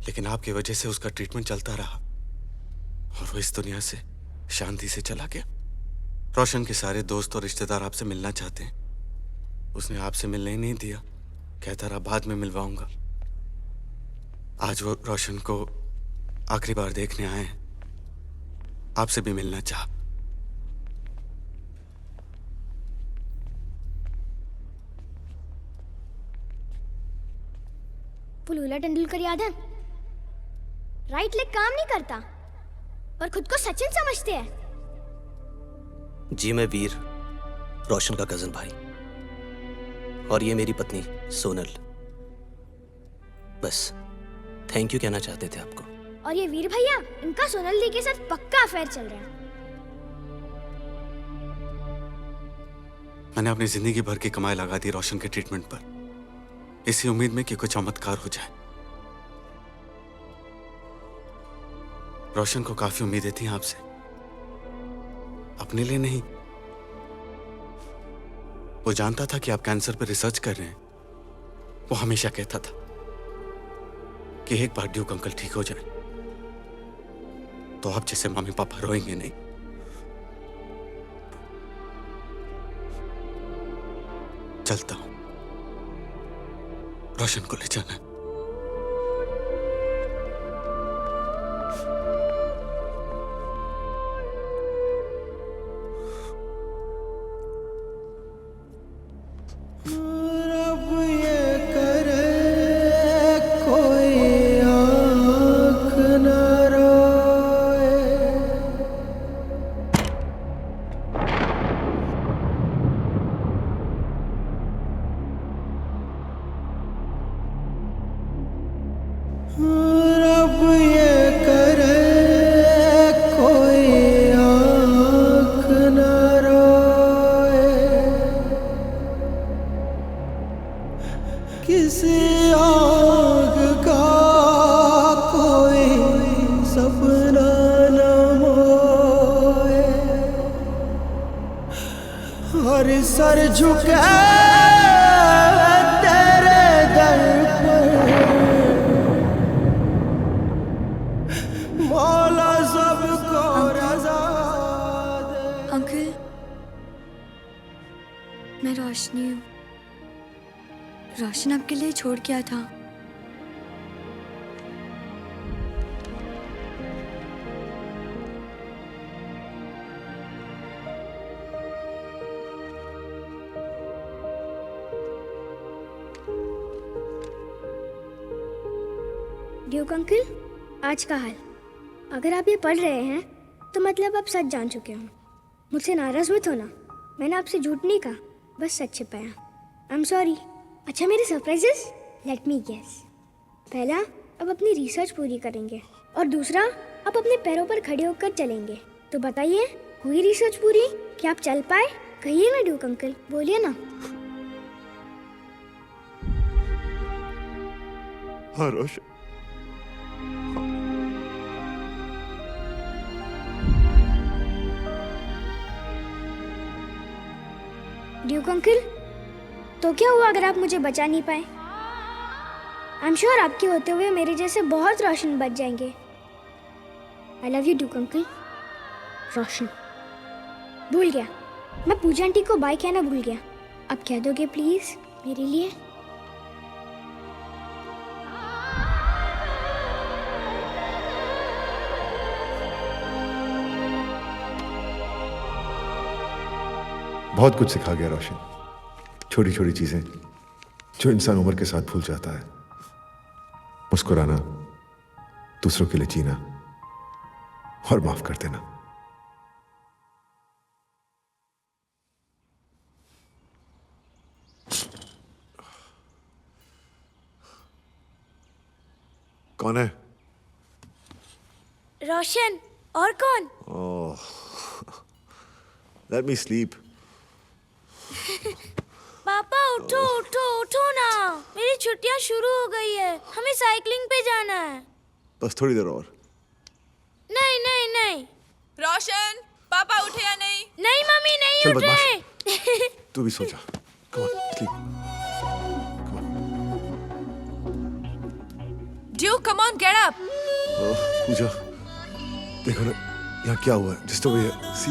लेकिन आपकी वजह से उसका ट्रीटमेंट चलता रहा और वो इस दुनिया से शांति से चला गया। रोशन के सारे दोस्त और रिश्तेदार आपसे मिलना चाहते हैं। उसने आपसे मिलने ही नहीं दिया, कहता रहा बाद में मिलवाऊंगा। आज वो रोशन को आखिरी बार देखने आए हैं, आपसे भी मिलना चाहा। पुलूला तेंदुलकर याद है? राइट लेग काम नहीं करता पर खुद को सचिन समझते हैं। जी मैं वीर, रोशन का कजन भाई, और ये मेरी पत्नी सोनल। बस थैंक यू कहना चाहते थे आपको। और ये वीर भैया, इनका सोनल दी के साथ पक्का अफेयर चल रहा है। मैंने अपनी जिंदगी भर की कमाई लगा दी रोशन के ट्रीटमेंट पर, इसी उम्मीद में कि कुछ चमत्कार हो जाए। रोशन को काफी उम्मीदें थी आपसे, अपने लिए नहीं। वो जानता था कि आप कैंसर पर रिसर्च कर रहे हैं। वो हमेशा कहता था कि एक बार ड्यूक अंकल ठीक हो जाए तो आप जैसे मम्मी पापा रोएंगे नहीं। चलता हूं, रोशन को ले जाना है। रब ये करे कोई आँख न रोए, किसी आँख का कोई सपना न मोए, और सर झुके तेरे दर पर, मौला सबको रज़ा दे। अंकल, मैं रोशनी हूँ। रोशन आपके लिए छोड़ क्या था? ड्यूक अंकल, आज का हाल। अगर आप ये पढ़ रहे हैं तो मतलब आप सच जान चुके हो। मुझसे नाराज मत होना, मैंने आपसे झूठ नहीं कहा, बस सच छिपाया। आई एम सॉरी। अच्छा, मेरे सरप्राइजेस, लेट मी गेस। पहला, अब अपनी रिसर्च पूरी करेंगे, और दूसरा, अब अपने पैरों पर खड़े होकर चलेंगे। तो बताइए, हुई रिसर्च पूरी? क्या आप चल पाए? कहिए ना ड्यूक अंकल, बोलिए ना। हाँ रोशन, ड्यूक अंकल, तो क्या हुआ अगर आप मुझे बचा नहीं पाए? आई एम श्योर आपके होते हुए मेरे जैसे बहुत रोशन बच जाएंगे। I love you Duke uncle. Roshan. भूल गया, मैं पूजा आंटी को बाय कहना भूल गया। अब कह दोगे प्लीज मेरे लिए? बहुत कुछ सिखा गया रोशन। छोटी छोटी चीजें जो इंसान उम्र के साथ भूल जाता है। मुस्कुराना, दूसरों के लिए जीना और माफ कर देना। कौन है? रोशन। और कौन? ओह, लेट मी स्लीप। पापा उठो उठो उठो ना, मेरी छुट्टियां शुरू हो गई है, हमें साइकिलिंग पे जाना है। बस थोड़ी देर और। नहीं नहीं नहीं। रोशन, पापा उठे या नहीं? नहीं मम्मी, नहीं चल उठ रहे। तू भी सो जा। Come on, sleep. Duke, come on, get up. Pooja, देखो ना यहाँ क्या हुआ है। जिस तो ये सी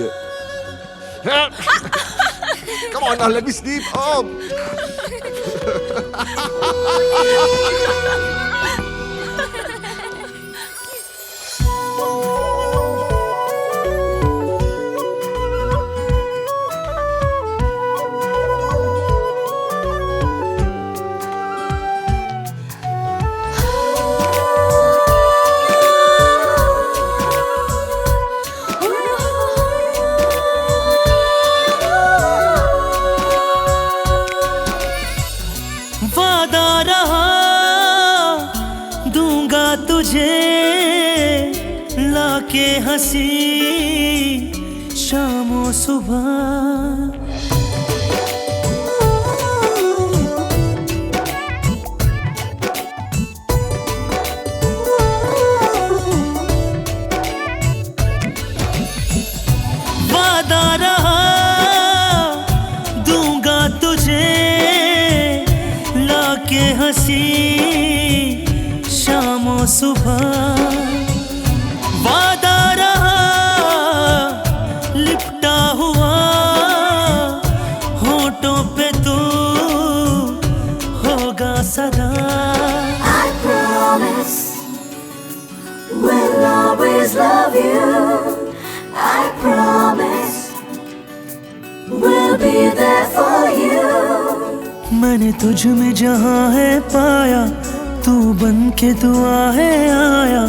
ये come on now, let me sleep. Oh. वादा रहा दूंगा तुझे लाके हंसी शामो सुबह। वादा रहा दूंगा तुझे लाके हंसी शामो सुबह। वादा रहा लिपटा हुआ होठों पे तू होगा सदा। I promise we'll always love you. I promise we'll be there for you. मैंने तुझ में जहाँ है पाया, तू बन के दुआ है आया,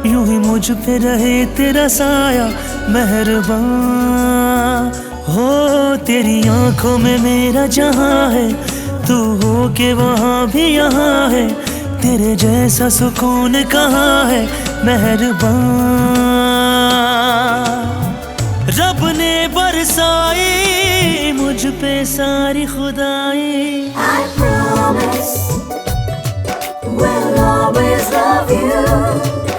यूं ही मुझ पे रहे तेरा साया मेहरबान। हो तेरी आंखों में मेरा जहाँ है, तू हो के वहाँ भी यहाँ है, तेरे जैसा सुकून कहाँ है मेहरबान। रब ने बरसाई मुझ पे सारी खुदाई। I promise we'll always love you.